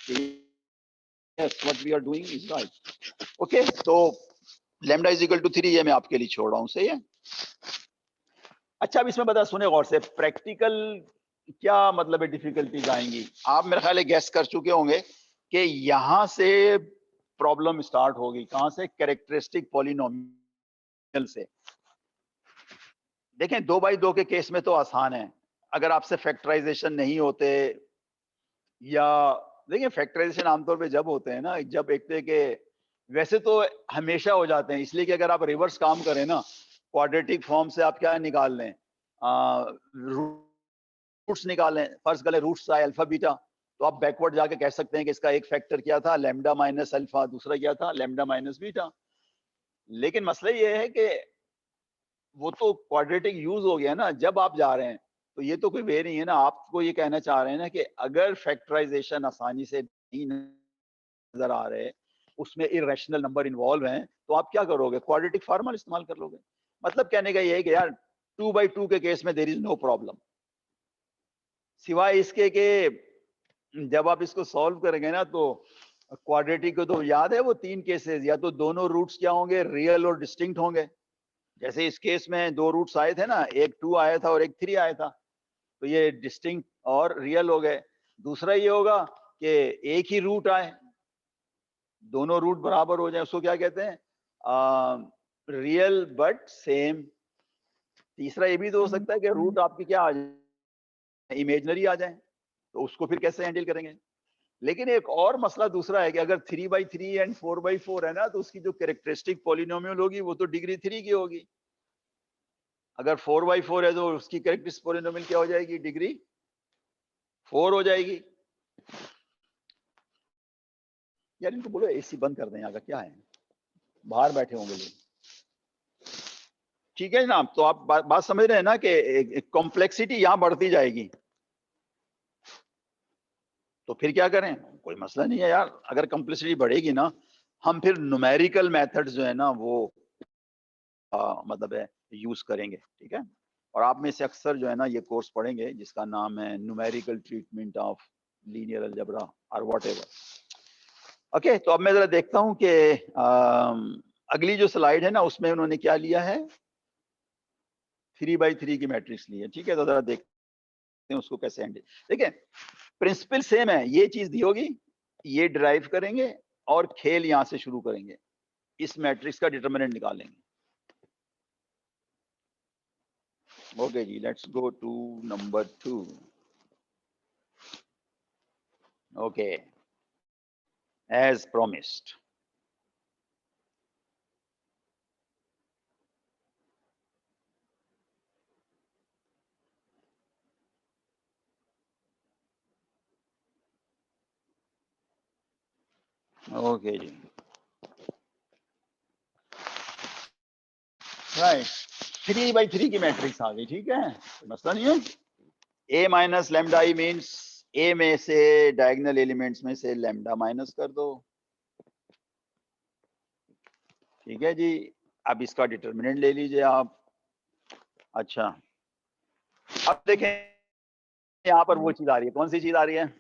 yes what we are doing is right. Okay, तो लैम्डा इज इक्वल टू 3 ये मैं आपके लिए छोड़ रहा हूँ, सही है। अच्छा, अब इसमें बता, सुने गौर से, प्रैक्टिकल क्या मतलब है डिफिकल्टीज आएंगी। आप मेरे ख्याल गैस कर चुके होंगे कि यहां से प्रॉब्लम स्टार्ट होगी, कहां से, कैरेक्टरिस्टिक पॉलिनोमियल से। देखें 2x2 के केस में तो आसान है, अगर आपसे फैक्टराइजेशन नहीं होते, या देखिए फैक्टराइजेशन आमतौर पे जब होते हैं ना, जब एक तो के वैसे तो हमेशा हो जाते हैं, इसलिए कि अगर आप रिवर्स काम करें ना, क्वाड्रेटिक फॉर्म से आप क्या निकाल लें, रूट्स निकाल लें, फर्स्ट गले रूट्स आए अल्फा बीटा, तो आप बैकवर्ड जाके कह सकते हैं कि इसका एक फैक्टर क्या था, लैम्डा माइनस अल्फा, दूसरा क्या था, लैम्डा माइनस बीटा। लेकिन मसला ये है कि वो तो क्वाड्रेटिक यूज हो गया ना जब आप जा रहे हैं, तो ये तो कोई वे नहीं है ना, आपको ये कहना चाह रहे हैं ना कि अगर फैक्टराइजेशन आसानी से नहीं नजर आ रहे, उसमें इरेशनल नंबर इन्वॉल्व हैं, तो आप क्या करोगे, क्वाड्रेटिक फॉर्मूला इस्तेमाल कर लोगे। मतलब कहने का ये है कि यार 2x2 के केस में देयर इज नो प्रॉब्लम, सिवाय इसके कि जब आप इसको सॉल्व करेंगे ना, तो क्वाड्रेटिक को तो याद है वो 3 केसेस, या तो दोनों रूट्स क्या होंगे, रियल और डिस्टिंक्ट होंगे। जैसे इस केस में 2 रूट्स आए थे ना, एक 2 आया था और एक 3 आया था, तो ये डिस्टिंक्ट और रियल हो गए। दूसरा ये होगा कि एक ही रूट आए, दोनों रूट बराबर हो जाए, उसको क्या कहते हैं, रियल बट सेम। तीसरा ये भी तो हो सकता है कि रूट आपकी क्या आ जाए, इमेजनरी आ जाए, तो उसको फिर कैसे हैंडल करेंगे। लेकिन एक और मसला दूसरा है कि अगर 3x3 एंड 4x4 है ना, तो उसकी जो कैरेक्टरिस्टिक पॉलिनोमियल होगी वो तो डिग्री 3 की होगी। अगर 4x4 है तो उसकी कैरेक्टरिस्टिक पॉलिनोमियल क्या हो जाएगी, डिग्री 4 हो जाएगी। यार इनको बोलो एसी बंद कर दें, यहाँ का क्या है, बाहर बैठे होंगे लोग। ठीक है जनाब, तो आप बात समझ रहे हैं ना कि कॉम्प्लेक्सिटी यहाँ बढ़ती जाएगी, तो फिर क्या करें, कोई मसला नहीं है यार, अगर कॉम्प्लेक्सिटी बढ़ेगी ना, हम फिर न्यूमेरिकल मेथड्स जो है ना वो मतलब है यूज करेंगे, ठीक है। और आप में से अक्सर जो है ना ये कोर्स पढ़ेंगे जिसका नाम है numerical treatment of linear algebra और व्हाटएवर। ओके, तो अब मैं जरा देखता हूं कि अगली जो स्लाइड है ना उसमें उन्होंने क्या लिया है, 3x3 की मैट्रिक्स ली है, ठीक है। तो जरा देखते हैं उसको कैसे हैंडल। देखिए प्रिंसिपल सेम है, ये चीज दी होगी, ये ड्राइव करेंगे और खेल यहां से शुरू करेंगे, इस मैट्रिक्स का डिटरमिनेंट निकालेंगे। ओके जी, let's go to number 2। Okay, as promised. Okay जी, राइट, 3x3 की मैट्रिक्स आ गई, ठीक है, मसला नहीं है। ए माइनस लेमडा आई मीन्स ए में से डायगोनल एलिमेंट्स में से लेमडा माइनस कर दो, ठीक है जी। अब इसका डिटरमिनेंट ले लीजिए आप। अच्छा, अब देखें यहाँ पर वो चीज आ रही है, कौन सी चीज आ रही है,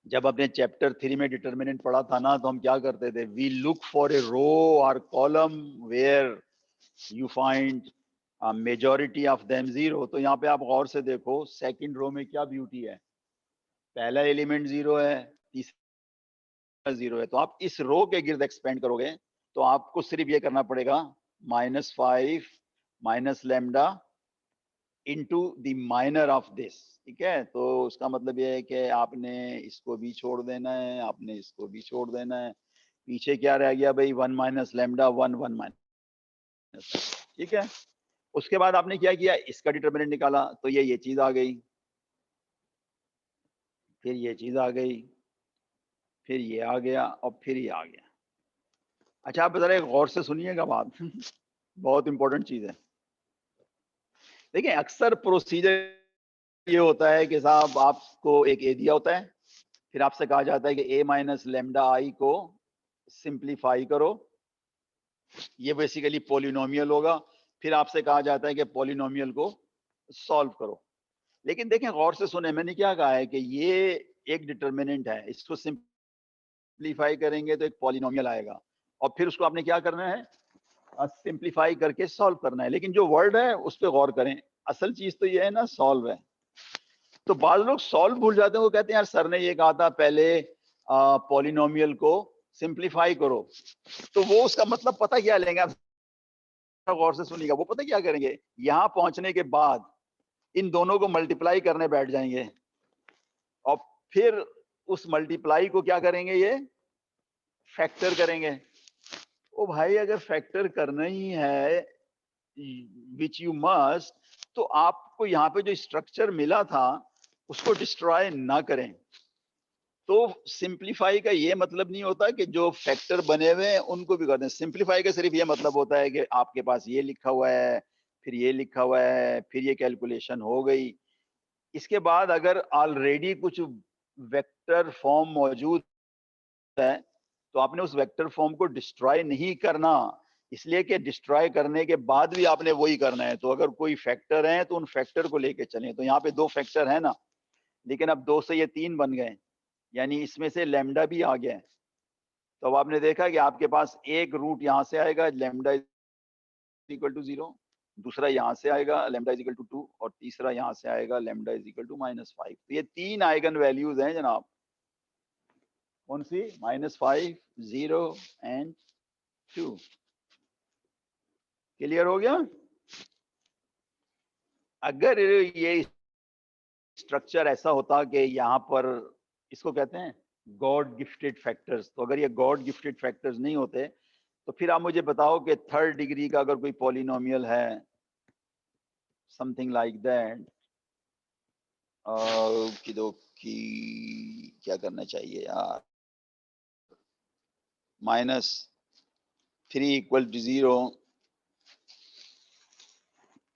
जब अपने चैप्टर 3 में डिटरमिनेंट पढ़ा था ना, तो हम क्या करते थे, we look for a row और column where you find majority of them zero. तो यहाँ पे आप गौर से देखो, सेकंड रो में क्या ब्यूटी है, पहला एलिमेंट जीरो है, तीसरा जीरो है, तो आप इस रो के गिर्द एक्सपेंड करोगे, तो आपको सिर्फ ये करना पड़ेगा -5 minus lambda into the minor of this, ठीक है। तो उसका मतलब ये है कि आपने इसको भी छोड़ देना है, आपने इसको भी छोड़ देना है, पीछे क्या रह गया भाई, 1 माइनस लेमडा 1 1 माइनस, ठीक है। उसके बाद आपने क्या किया, इसका डिटरमिनेंट निकाला, तो ये चीज आ गई, फिर ये चीज आ गई, फिर ये आ गया और फिर ये आ गया। अच्छा आप जरा गौर से सुनिएगा बात बहुत इंपॉर्टेंट चीज है। देखिए अक्सर प्रोसीजर ये होता है कि साहब आपको एक ए दिया होता है, फिर आपसे कहा जाता है कि ए माइनस लेमडा आई को सिंप्लीफाई करो, ये बेसिकली पॉलिनोमियल होगा, फिर आपसे कहा जाता है कि पॉलिनोमियल को सॉल्व करो। लेकिन देखें गौर से सुने, मैंने क्या कहा है कि ये एक डिटरमिनेंट है, इसको सिंप्लीफाई करेंगे तो एक पॉलिनोमियल आएगा, और फिर उसको आपने क्या करना है, सिंप्लीफाई करके सॉल्व करना है। लेकिन जो वर्ड है उस पर गौर करें, असल चीज तो ये है ना, सॉल्व है। तो बाद लोग सॉल्व भूल जाते हैं, वो कहते हैं यार सर ने ये कहा था पहले पॉलिनोमियल को सिंप्लीफाई करो, तो वो उसका मतलब पता क्या लेंगे आप, गौर से सुनिएगा, वो पता क्या करेंगे, यहां पहुंचने के बाद इन दोनों को मल्टीप्लाई करने बैठ जाएंगे और फिर उस मल्टीप्लाई को क्या करेंगे, ये फैक्टर करेंगे। ओ भाई, अगर फैक्टर करना ही है, विच यू मस्ट, तो आपको यहाँ पे जो स्ट्रक्चर मिला था उसको डिस्ट्रॉय ना करें। तो सिंप्लीफाई का ये मतलब नहीं होता कि जो फैक्टर बने हुए हैं उनको भी कर दें। सिंप्लीफाई का सिर्फ ये मतलब होता है कि आपके पास ये लिखा हुआ है, फिर ये लिखा हुआ है, फिर ये कैलकुलेशन हो गई। इसके बाद अगर ऑलरेडी कुछ वेक्टर फॉर्म मौजूद है तो आपने उस वेक्टर फॉर्म को डिस्ट्रॉय नहीं करना, इसलिए कि डिस्ट्रॉय करने के बाद भी आपने वही करना है। तो अगर कोई फैक्टर है तो उन फैक्टर को लेके चलें। तो यहाँ पे 2 फैक्टर है ना, लेकिन अब 2 से ये 3 बन गए, यानी इसमें से लैम्डा भी आ गया है। तो अब आपने देखा कि आपके पास एक रूट यहाँ से आएगा, लैम्डा इक्वल टू 0, दूसरा यहाँ से आएगा लैम्डा इज इक्वल टू 2, और तीसरा यहाँ से आएगा लैम्डा इज इक्वल टू -5। तो ये 3 आइगन वैल्यूज हैं जनाब। कौन सी? -5, 0 एंड 2। क्लियर हो गया? अगर ये स्ट्रक्चर ऐसा होता कि यहाँ पर, इसको कहते हैं गॉड गिफ्टेड फैक्टर्स, तो अगर ये गॉड गिफ्टेड फैक्टर्स नहीं होते तो फिर आप मुझे बताओ कि 3rd डिग्री का अगर कोई पॉलिनोमियल है, समथिंग लाइक दैट, की क्या करना चाहिए यार, -3 = 0,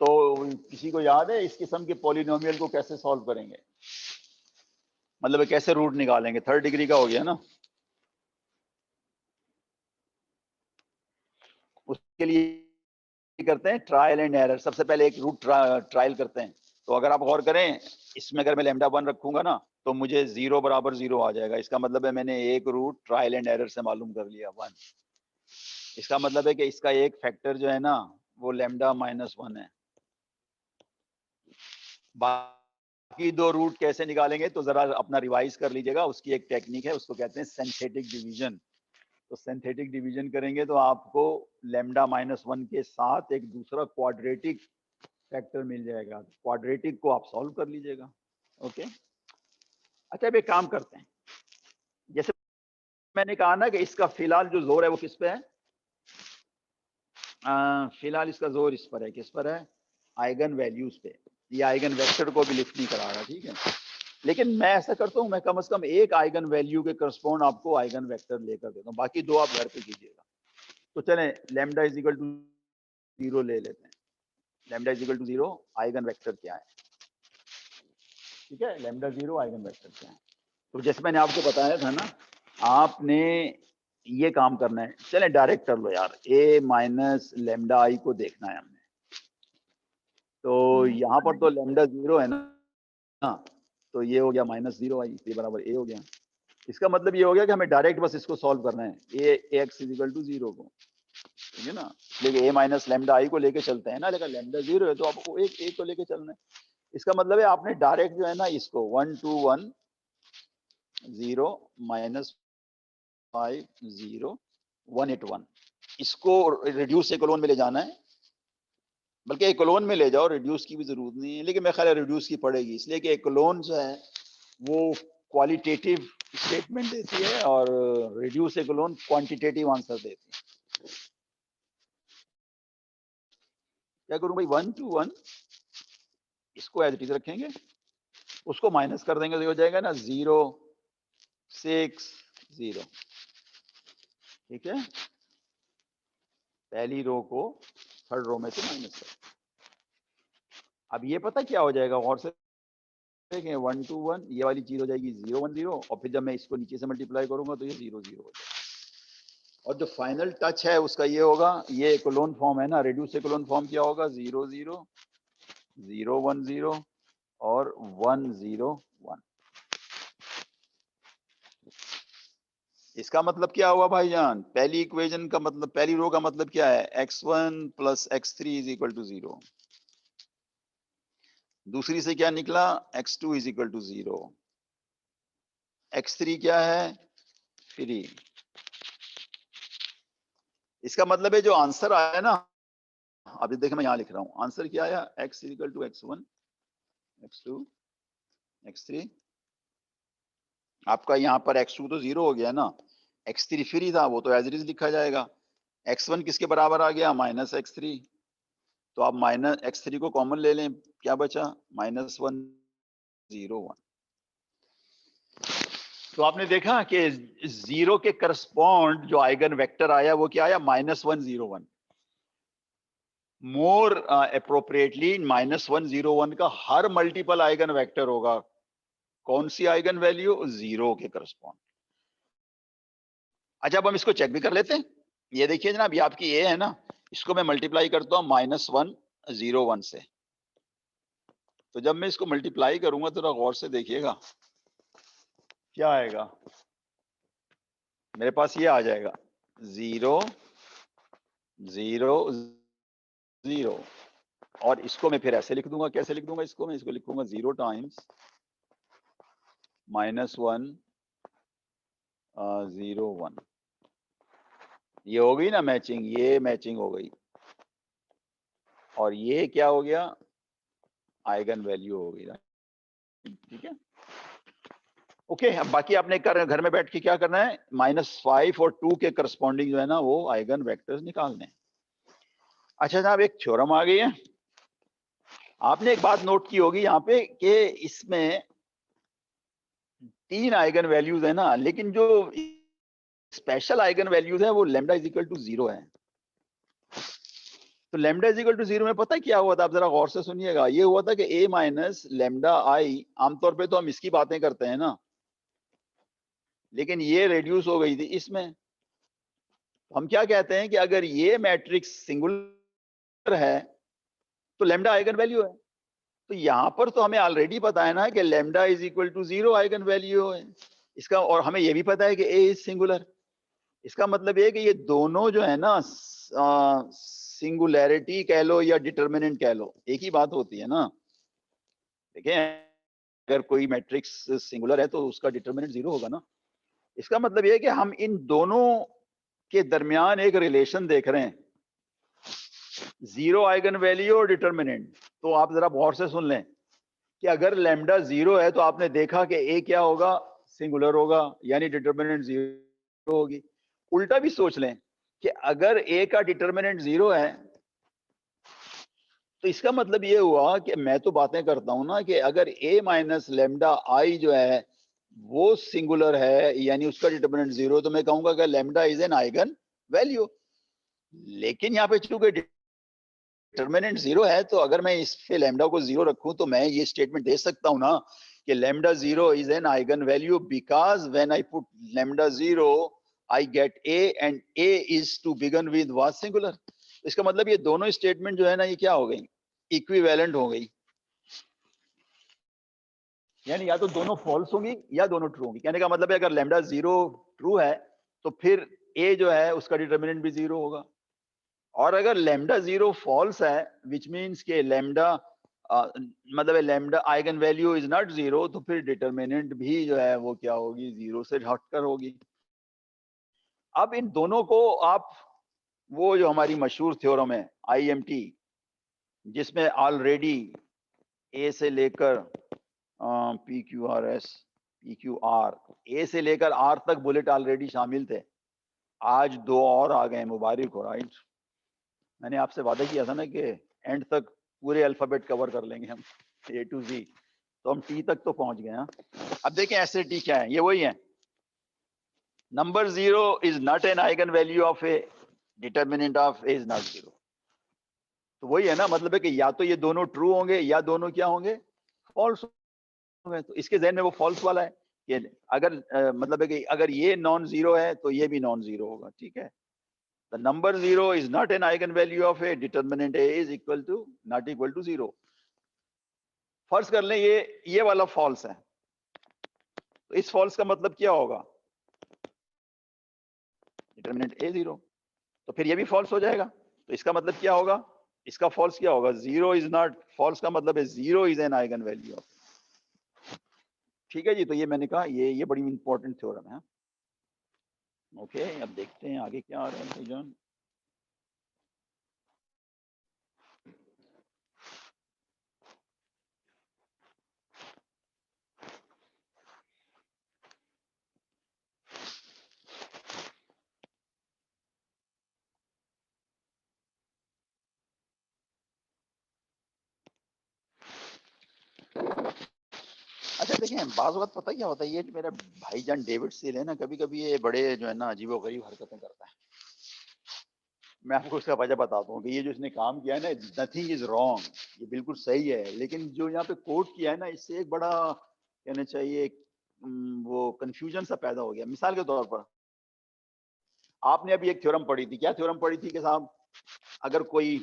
तो किसी को याद है इस किस्म के पॉलिनोमियल को कैसे सॉल्व करेंगे? मतलब कैसे रूट निकालेंगे? 3rd डिग्री का हो गया ना, उसके लिए करते हैं ट्रायल एंड एरर। सबसे पहले एक रूट ट्रायल करते हैं। तो अगर आप गौर करें, इसमें अगर मैं लैम्डा 1 रखूंगा ना तो मुझे 0 = 0 आ जाएगा। इसका मतलब है मैंने एक रूट ट्रायल एंड एरर से मालूम कर लिया, 1। इसका मतलब है कि इसका एक फैक्टर जो है ना वो लैम्डा -1 है। बाकी 2 रूट कैसे निकालेंगे तो जरा अपना रिवाइज कर लीजिएगा। उसकी एक टेक्निक है, उसको कहते हैं सिंथेटिक डिवीजन। तो सिंथेटिक डिवीजन करेंगे तो आपको लैम्डा -1 के साथ एक दूसरा क्वाड्रेटिक फैक्टर मिल जाएगा। क्वाड्रेटिक को आप सॉल्व कर लीजिएगा। ओके, अच्छा अब एक काम करते हैं। जैसे मैंने कहा ना कि इसका फिलहाल जो जोर है वो किस पे है? फिलहाल इसका जोर इस पर है। किस पर है? आइगन वैल्यूज पे। ये आइगन वेक्टर को भी लिफ्ट नहीं करा रहा, ठीक है। लेकिन मैं ऐसा करता हूँ, मैं कम से कम एक आइगन वैल्यू के करस्पॉन्ड आपको आइगन वेक्टर लेकर देता हूँ, बाकी 2 आप घर पे कीजिएगा। तो चलें लैम्डा इज इक्वल टू 0 ले लेते हैं। Lambda is equal to 0 eigenvector क्या है? ठीक है, लैम्डा 0 आइगन वेक्टर क्या है? तो जैसे मैंने आपको बताया था ना, आपने ये काम करना है। चले डायरेक्ट कर लो यार, a माइनस लैम्डा आई को देखना है हमने। तो यहाँ पर तो लैम्डा 0 है ना, तो ये हो गया -0 आई, ये बराबर a हो गया। इसका मतलब ये हो गया कि हमें डायरेक्ट बस इसको सॉल्व करना है, ax = 0 को, ठीक है ना। लेकिन a माइनस लैम्डा आई को लेके चलते हैं ना, लेकिन लैम्डा 0 है तो आपको एक को लेके चलना है। इसका मतलब है आपने डायरेक्ट जो है ना इसको 1 2 1 0 -5 0 1 8 1 इसको रिड्यूस इकोलोन में ले जाना है। बल्कि इकोलोन में ले जाओ, रिड्यूस की भी जरूरत नहीं है, लेकिन मैं ख्याल है रिड्यूस की पड़ेगी, इसलिए कि इकोलोन जो है वो क्वालिटेटिव स्टेटमेंट देती है और रिड्यूस इकोलोन क्वांटिटेटिव आंसर देती है। क्या करूं भाई, 1 2 1 इसको एज इट इज रखेंगे, उसको माइनस कर देंगे तो हो जाएगा ना 0 6 0, ठीक है। पहली रो को 3rd रो में से माइनस कर। अब ये पता क्या हो जाएगा, गौर से देखें, 1 2 1 ये वाली चीज हो जाएगी 0 1 0, और फिर जब मैं इसको नीचे से मल्टीप्लाई करूंगा तो ये 0 0 हो जाएगा। और जो फाइनल टच है उसका ये होगा, ये इकोलोन फॉर्म है ना, रिड्यूस इकोलोन फॉर्म क्या होगा, 0 0 0 1 0 और 1 0 1। इसका मतलब क्या हुआ भाईजान? पहली इक्वेशन का मतलब, पहली रो का मतलब क्या है, x1 + x3 = 0। दूसरी से क्या निकला, x2 = 0, x3 क्या है, 3। इसका मतलब है जो आंसर आया ना अभी देखिए मैं यहाँ लिख रहा हूँ, आंसर क्या आया, x equal to x1 x2 x3। आपका यहाँ पर x2 तो 0 हो गया ना, x3 फ्री था, वो तो एज इट इज लिखा जाएगा। x1 किसके बराबर आ गया, माइनस x3, तो आप माइनस x3 को कॉमन ले लें, क्या बचा, -1 0 1। तो आपने देखा कि 0 के करस्पॉन्ड जो आइगन वेक्टर आया वो क्या आया, -1 0 1। मोर अप्रोप्रिएटली -1 0 1 का हर मल्टीपल आइगन वेक्टर होगा कौन सी आइगन वैल्यू, 0 के करस्पॉन्ड। अच्छा अब हम इसको चेक भी कर लेते हैं। ये देखिए जनाब, ये आपकी ए है ना, इसको मैं मल्टीप्लाई करता हूँ -1 0 1 से। तो जब मैं इसको मल्टीप्लाई करूंगा तो गौर से देखिएगा क्या आएगा, मेरे पास ये आ जाएगा 0 0 0, और इसको मैं फिर ऐसे लिख दूंगा, कैसे लिख दूंगा इसको, मैं इसको लिखूंगा 0 टाइम्स -1 0 1। ये हो गई ना मैचिंग, ये मैचिंग हो गई, और ये क्या हो गया, आइगन वैल्यू हो गई। ठीक है, ओके। अब बाकी आपने घर में बैठ के क्या करना है, -5 और 2 के करस्पॉन्डिंग जो है ना वो आइगन वेक्टर्स निकालने हैं। अच्छा जनाब, एक थ्योरम आ गई है। आपने एक बात नोट की होगी यहाँ पे कि इसमें 3 आइगन वैल्यूज है ना, लेकिन जो स्पेशल आइगन वैल्यूज है वो लैम्डा इज इक्वल टू 0 है। तो लैम्डा इज इक्वल टू 0 में पता है क्या हुआ था, आप जरा गौर से सुनिएगा। ये हुआ था कि a माइनस लैम्डा आई, आमतौर पे तो हम इसकी बातें करते हैं ना, लेकिन ये रेड्यूस हो गई थी इसमें। हम क्या कहते हैं कि अगर ये मैट्रिक्स सिंगुलर है तो लैम्डा आइगन वैल्यू है। तो यहां पर तो हमें ऑलरेडी पता है ना कि lambda is equal to 0 eigenvalue है इसका, और हमें ये भी पता है कि ए इज सिंगुलर। इसका मतलब ये कि ये दोनों जो है ना, सिंगुलैरिटी कह लो या डिटर्मिनेंट कह लो, एक ही बात होती है ना। देखें, अगर कोई मैट्रिक्स सिंगुलर है तो उसका डिटर्मिनेंट 0 होगा ना। इसका मतलब ये है कि हम इन दोनों के दरमियान एक रिलेशन देख रहे हैं, 0 आइगन वैल्यू और डिटर्मिनेंट। तो आप जरा गौर से सुन लें कि अगर लैम्डा 0 है तो आपने देखा कि ए क्या होगा, सिंगुलर होगा, यानी डिटर्मिनेंट 0 होगी। उल्टा भी सोच लें कि अगर ए का डिटर्मिनेंट 0 है तो इसका मतलब ये हुआ कि मैं तो बातें करता हूं ना कि अगर a माइनस लैम्डा आई जो है वो सिंगुलर है, यानी उसका डिटर्मिनेंट 0, तो मैं कहूंगा कि lambda is an eigen value. लेकिन यहाँ पे चूंकि डिटर्मिनेंट 0 है, तो अगर मैं इस पे लैम्डा को 0 रखूं तो मैं ये स्टेटमेंट दे सकता हूं ना कि lambda 0 is an eigen value because when I put lambda 0 I get a and a is to begin with was singular. इसका मतलब ये दोनों स्टेटमेंट जो है ना, ये क्या हो गई, इक्विवेलेंट हो गई, यानी या तो दोनों फॉल्स होंगी या दोनों ट्रू होंगी। कहने का मतलब है अगर लैम्डा 0 ट्रू है तो फिर a जो है उसका डिटर्मिनेंट भी 0 होगा, और अगर लैम्डा 0 फॉल्स है विच मीन्स के लैम्डा मतलब lambda eigen value is not 0, तो फिर डिटर्मिनेंट भी जो है वो क्या होगी, 0 से हटकर होगी। अब इन दोनों को आप, वो जो हमारी मशहूर थ्योरम है IMT, जिसमें ऑलरेडी ए से लेकर PQRS PQR, ए से लेकर आर तक बुलेट ऑलरेडी शामिल थे, आज 2 और आ गए, मुबारक हो। राइट, मैंने आपसे वादा किया था ना कि एंड तक पूरे अल्फाबेट कवर कर लेंगे हम, A to Z, तो हम T तक तो पहुंच गए हैं। अब देखें ऐसे T क्या है, ये वही है, number 0 is not an eigen value of A, determinant of A is not 0। तो वही है ना, मतलब है कि या तो ये दोनों ट्रू होंगे या दोनों क्या होंगे, फॉल्स होंगे। तो इसके जहन में वो फॉल्स वाला है कि अगर मतलब है कि अगर ये नॉन जीरो है तो ये भी नॉन जीरो होगा। ठीक है, the number 0 is not an eigen value of A, determinant A is equal to not equal to 0। फर्ज कर लें ये वाला फॉल्स है, तो इस फॉल्स का मतलब क्या होगा, डिटर्मिनेंट ए 0, तो फिर ये भी फॉल्स हो जाएगा। तो इसका मतलब क्या होगा, इसका फॉल्स क्या होगा, 0 इज नॉट, फॉल्स का मतलब है 0 is an eigen value of. ठीक है जी, तो ये मैंने कहा ये बड़ी इंपॉर्टेंट थ्योरम है। ओके, अब देखते हैं आगे क्या आ रहा है भाईजान। देखें बाज़ वक़्त पता क्या होता है, ये जो मेरा भाईजान डेविड सील है ना, कभी-कभी ये बड़े जो है ना अजीबो-गरीब हरकतें करता है। मैं आपको उसका वजह बताता हूँ कि ये जो इसने काम किया है ना, नथिंग इज रॉन्ग, ये बिल्कुल सही है, लेकिन जो यहाँ पे कोट किया है ना, इससे एक बड़ा कहना चाहिए वो कंफ्यूजन सा पैदा हो गया। मिसाल के तौर पर आपने अभी एक थ्योरम पढ़ी थी, क्या थ्योरम पढ़ी थी कि साहब अगर कोई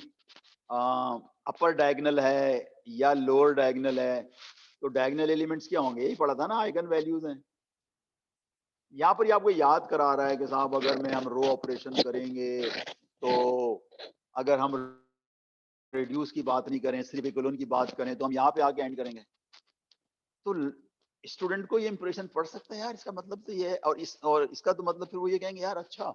अपर डायगोनल है या लोअर डायगोनल है तो डायगोनल एलिमेंट्स क्या होंगे, यही पढ़ा था ना, आइगन वैल्यूज हैं। यहाँ पर आपको याद करा रहा है कि साहब अगर में हम रो ऑपरेशन करेंगे तो अगर हम रिड्यूस की बात नहीं करें, सिर्फ इक्विवेलेंट की बात करें, तो हम यहाँ पे आके एंड करेंगे। तो स्टूडेंट को ये इंप्रेशन पड़ सकता है यार, इसका मतलब तो ये है, और इसका तो मतलब फिर वो ये कहेंगे यार अच्छा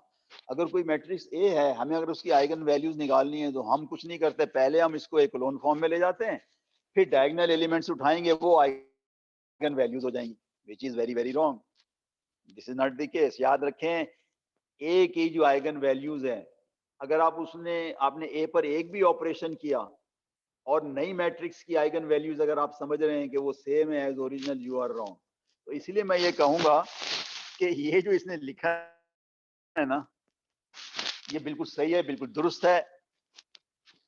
अगर कोई मैट्रिक्स ए है, हमें अगर उसकी आइगन वैल्यूज निकालनी है तो हम कुछ नहीं करते, पहले हम इसको इक्विवेलेंट फॉर्म में ले जाते हैं, फिर डायगोनल एलिमेंट्स उठाएंगे, वो आइगन वैल्यूज हो जाएंगी, which is very very wrong. This is not the case. याद रखें, ए की जो आइगन वैल्यूज है, अगर आपने ए पर एक भी ऑपरेशन किया और नई मैट्रिक्स की आइगन वैल्यूज अगर आप समझ रहे हैं कि वो सेम है as original, you are wrong. तो इसलिए मैं ये कहूंगा कि ये जो इसने लिखा है ना, ये बिल्कुल सही है, बिल्कुल दुरुस्त है।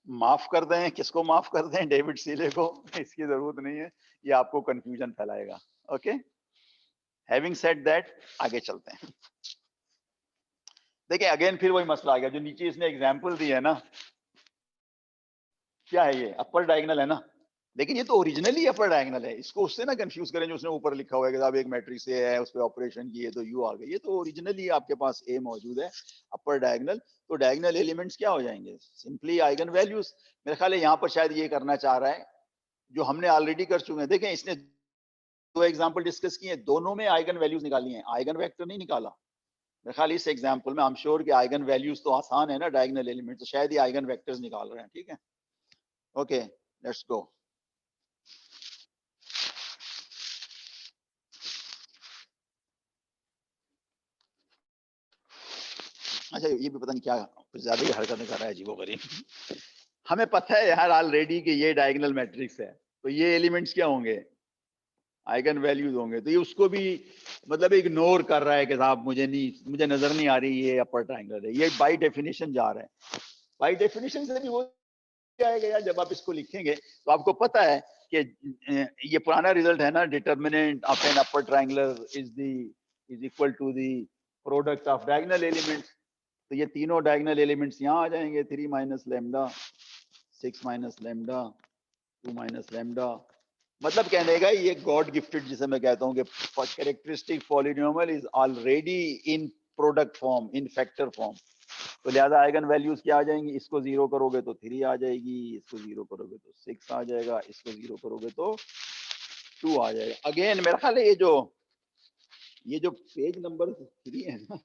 माफ कर दें, किसको माफ कर दें? डेविड सीले को, इसकी जरूरत नहीं है, ये आपको कंफ्यूजन फैलाएगा। ओके, हैविंग सेड दैट आगे चलते हैं। देखिए अगेन फिर वही मसला आ गया, जो नीचे इसने एग्जाम्पल दी है ना, क्या है ये? अपर डायगोनल है ना, लेकिन ये तो ओरिजिनली अपर डायगोनल है, इसको उससे ना कंफ्यूज करें जो उसने ऊपर लिखा हुआ है कि साहब एक मैट्रिक्स ए है, उस पर ऑपरेशन किए तो यू आ गए। ये तो ओरिजिनली आपके पास ए मौजूद है, अपर डायगोनल, तो डायगोनल एलिमेंट्स क्या हो जाएंगे? Simply eigen values. मेरे ख्याल है यहाँ पर शायद ये करना चाह रहा है जो हमने ऑलरेडी कर चुके हैं। देखें इसने दो एग्जाम्पल डिस्कस किए, दोनों में आइगन वैल्यूज निकाली हैं, आइगन वेक्टर नहीं निकाला। मेरे ख्याल इस एग्जाम्पल में आई एम श्योर कि आइगन वैल्यूज तो आसान है ना, डायगोनल एलिमेंट, तो शायद ये आइगन वेक्टर्स निकाल रहे हैं। ठीक है, ओके लेट्स गो। अच्छा ये भी पता नहीं क्या कुछ ज्यादा ही हरकतें कर रहा है अजीबोगरीब। हमें पता है यार ऑलरेडी कि ये डायगोनल मैट्रिक्स है, तो ये एलिमेंट्स क्या होंगे? आइगन वैल्यूज होंगे। तो ये उसको भी मतलब इग्नोर कर रहा है कि साहब मुझे नजर नहीं आ रही ये अपर ट्रायंगल है, ये बाय डेफिनेशन जा रहा है। बाय डेफिनेशन से भी हो जाएगा यार, जब आप इसको लिखेंगे तो आपको पता है कि ये पुराना रिजल्ट है ना, determinant of an upper triangular is equal to the product of diagonal elements. तो ये तीनों डायगोनल एलिमेंट्स यहाँ आ जाएंगे, 3 minus lambda, 6 minus lambda, 2 minus lambda. मतलब कहने का ये गॉड गिफ्टेड, जिसे मैं कहता हूँ कि characteristic polynomial is already in product form, in factor form. तो लिहाजा आइगन वैल्यूज क्या आ जाएंगी? इसको 0 करोगे तो 3 आ जाएगी, इसको 0 करोगे तो 6 आ जाएगा, इसको 0 करोगे तो 2 आ जाएगा। अगेन मेरा ख्याल है ये जो पेज नंबर 3 है ना,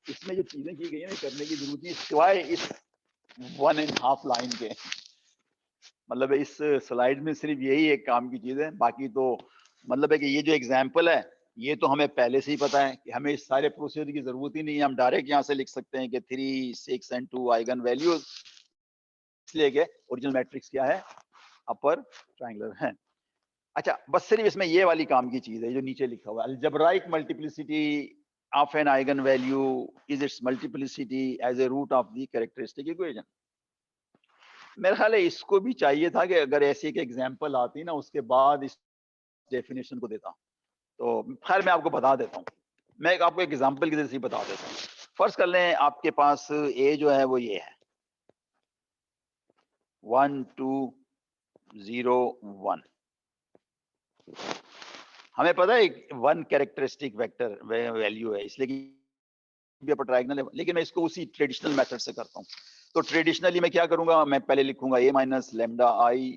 इसमें जो चीजें की गई है ना, करने की जरूरत नहीं सिवाय इस 1.5 लाइन के। मतलब इस स्लाइड में सिर्फ यही एक काम की चीज है, बाकी तो मतलब है कि ये जो एग्जाम्पल है ये तो हमें पहले से ही पता है कि हमें इस सारे प्रोसीजर की जरूरत ही नहीं है। हम डायरेक्ट यहाँ से लिख सकते हैं कि 3, 6 एंड 2 आइगन वैल्यूज, इसलिए कि ओरिजिनल मैट्रिक्स क्या है? अपर ट्रायंगुलर है। अच्छा बस सिर्फ इसमें ये वाली काम की चीज है जो नीचे लिखा हुआ है, algebraic multiplicity of an eigen value is its multiplicity as a root of the characteristic equation. मेरा ख्याल है इसको भी चाहिए था कि अगर ऐसी एक एग्जांपल आती ना उसके बाद इस डेफिनेशन को देता। तो खैर मैं आपको बता देता हूँ, मैं आपको एक एग्जांपल की जरिए बता देता हूँ। फर्स्ट कर लें आपके पास ए जो है वो ये है 1 2 0 1। हमें पता है 1 कैरेक्टरिस्टिक वेक्टर वैल्यू है, इसलिए कि अपर ट्रायंगल है, लेकिन मैं इसको उसी ट्रेडिशनल मेथड से करता हूँ। तो ट्रेडिशनली मैं क्या करूंगा, मैं पहले लिखूंगा a माइनस लेमडा आई,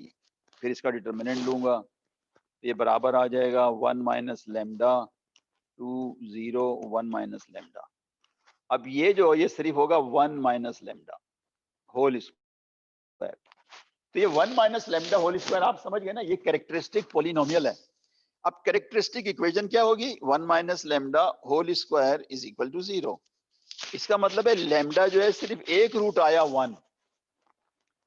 फिर इसका डिटर्मिनेंट लूंगा, ये बराबर आ जाएगा 1 माइनस लेमडा 2 0 1 माइनस लेमडा। अब ये सिर्फ होगा 1 माइनस लेमडा होल स्क्वायर। तो ये 1 माइनस लेमडा होल स्क्वायर आप समझ गए ना, ये कैरेक्टरिस्टिक पॉलिनोमियल है। अब कैरेक्टरिस्टिक इक्वेशन क्या होगी? 1 minus lambda whole square is equal to 0। इसका मतलब है लेमडा जो है सिर्फ एक रूट आया 1,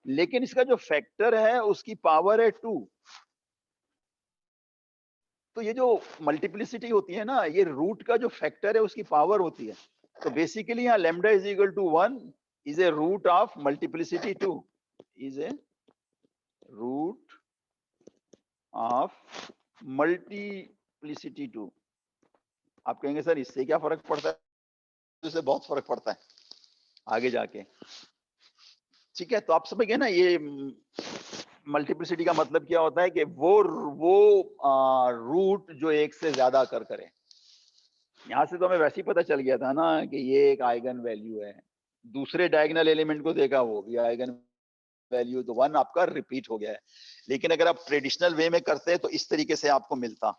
लेकिन इसका जो फैक्टर है उसकी पावर है 2। तो ये जो मल्टीप्लिसिटी होती है ना, ये रूट का जो फैक्टर है उसकी पावर होती है। तो बेसिकली यहाँ lambda is equal to 1 is a root of multiplicity 2, is a root of multiplicity 2। आप कहेंगे सर इससे क्या फर्क पड़ता है? इससे बहुत फर्क पड़ता है आगे जाके। ठीक है, तो आप समझ गए ना, ये मल्टीप्लिसिटी का मतलब क्या होता है कि वो रूट जो एक से ज्यादा कर करे। यहां से तो हमें वैसे ही पता चल गया था ना कि ये एक आइगन वैल्यू है। दूसरे डायगोनल एलिमेंट को देखा, वो भी आइगन वैल्यू, तो 1 आपका रिपीट हो गया है। लेकिन अगर आप ट्रेडिशनल वे में करते हैं तो इस तरीके से आपको मिलता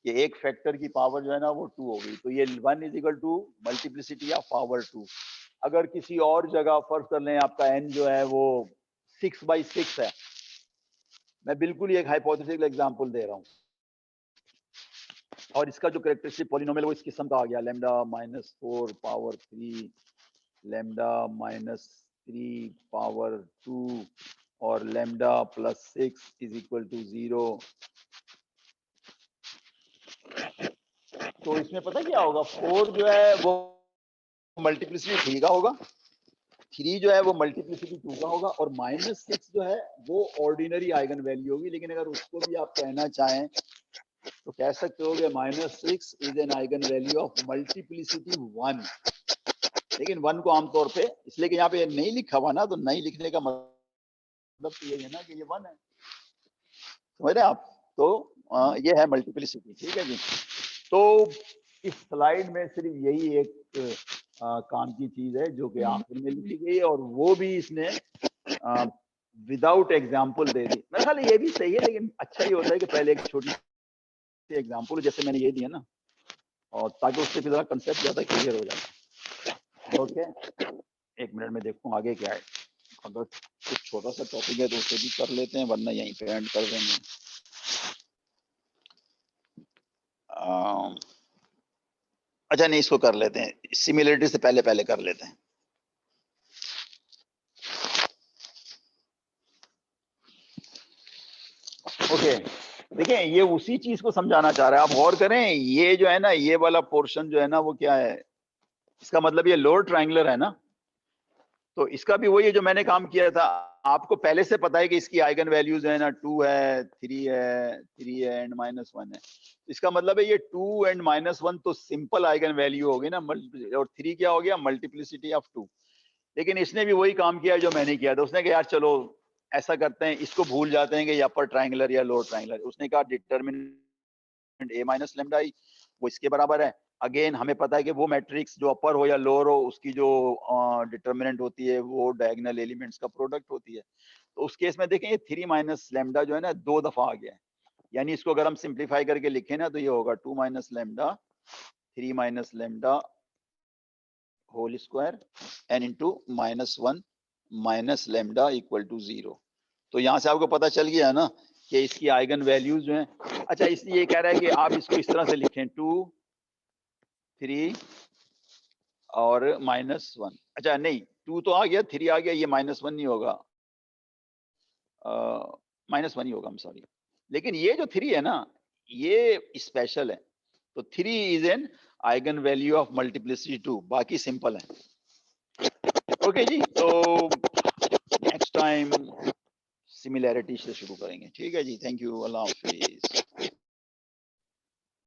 कि एक फैक्टर की पावर जो है ना वो 2 हो गई, तो ये 1 is equal to multiplicity of power 2। अगर किसी और जगह फर्ज कर लें आपका n जो है वो 6/6 है, मैं बिल्कुल ही एक हाइपोथेटिकल एग्जांपल दे रहा हूं, और इसका जो कैरेक्टरिस्टिक पॉलिनोमियल वो इस किस्म का आ गया, लैम्डा -4 पावर 3, लैम्डा -3 पावर 2 और लैम्डा +6 इज इक्वल टू 0। तो इसमें पता क्या होगा, 4 जो है वो मल्टीप्लिसिटी 3 का होगा, 3 जो है वो मल्टीप्लिसिटी 2 का होगा, और -6 जो है वो ऑर्डिनरी आइगन वैल्यू होगी। लेकिन अगर उसको भी आप कहना चाहें तो कह सकते हो कि -6 is an eigen value of multiplicity 1। लेकिन 1 को आमतौर पे, इसलिए कि यहाँ पे नहीं लिखा हुआ ना, तो नहीं लिखने का मतलब तो ये है ना कि ये 1 है, समझ रहे हैं आप? तो ये है मल्टीप्लिसिटी। ठीक है जी। तो इस स्लाइड में सिर्फ यही एक काम की चीज है जो कि आखिर में लिखी गई है, और वो भी इसने विदाउट एग्जाम्पल दे दी। मेरे ख्याल ये भी सही है, लेकिन अच्छा ही होता है कि पहले एक छोटी सी एग्जाम्पल जैसे मैंने ये दिया ना, और ताकि उससे भी जरा कंसेप्ट ज्यादा क्लियर हो जाए। ओके, एक मिनट में देखूं आगे क्या है। अगर कुछ छोटा सा टॉपिक है तो उसे भी कर लेते हैं, वरना यहीं पे एंड कर देंगे। अच्छा नहीं, इसको कर लेते हैं, सिमिलरिटी से पहले पहले कर लेते हैं। ओके, देखिए ये उसी चीज को समझाना चाह रहा है। आप गौर करें, ये जो है ना, ये वाला पोर्शन जो है ना वो क्या है, इसका मतलब ये लोअर ट्रायंगुलर है ना, तो इसका भी वही है जो मैंने काम किया था। आपको पहले से पता है कि इसकी आइगन वैल्यूज है ना 2 है, 3 है, 3 है एंड -1 है। इसका मतलब है ये 2 एंड -1 तो सिंपल आइगन वैल्यू हो गई ना, और 3 क्या हो गया, मल्टीप्लिसिटी ऑफ 2। लेकिन इसने भी वही काम किया जो मैंने किया था। उसने कहा यार चलो ऐसा करते हैं, इसको भूल जाते हैं कि अपर ट्रायंगुलर या लोअर ट्रायंगुलर। उसने कहा डिटरमिनेंट a माइनस लेमडा आई वो इसके बराबर है। अगेन हमें पता है कि वो मैट्रिक्स जो अपर हो या लोअर हो, उसकी जो डिटरमिनेंट होती है वो डायगोनल एलिमेंट्स का प्रोडक्ट होती है। तो उस केस में देखें ये 3 माइनस लेमडा जो है ना 2 दफा आ गया है। यानी इसको अगर हम सिंप्लीफाई करके लिखें ना तो ये होगा 2 minus lambda 3 minus lambda whole square and into -1 minus lambda equal to 0। तो यहाँ से आपको पता चल गया ना कि इसकी आइगन वैल्यूज जो हैं। अच्छा, इसलिए ये कह रहा है कि आप इसको इस तरह से लिखें 2, 3 और -1। अच्छा नहीं, 2 तो आ गया, 3 आ गया, ये -1 नहीं होगा, -1 ही होगा, I'm सॉरी। लेकिन ये जो 3 है ना ये स्पेशल है, तो 3 is an eigen value of multiplicity 2, बाकी सिंपल है। ओके जी, तो नेक्स्ट टाइम सिमिलैरिटी से शुरू करेंगे। ठीक है जी, थैंक यू, अल्लाह हाफिज।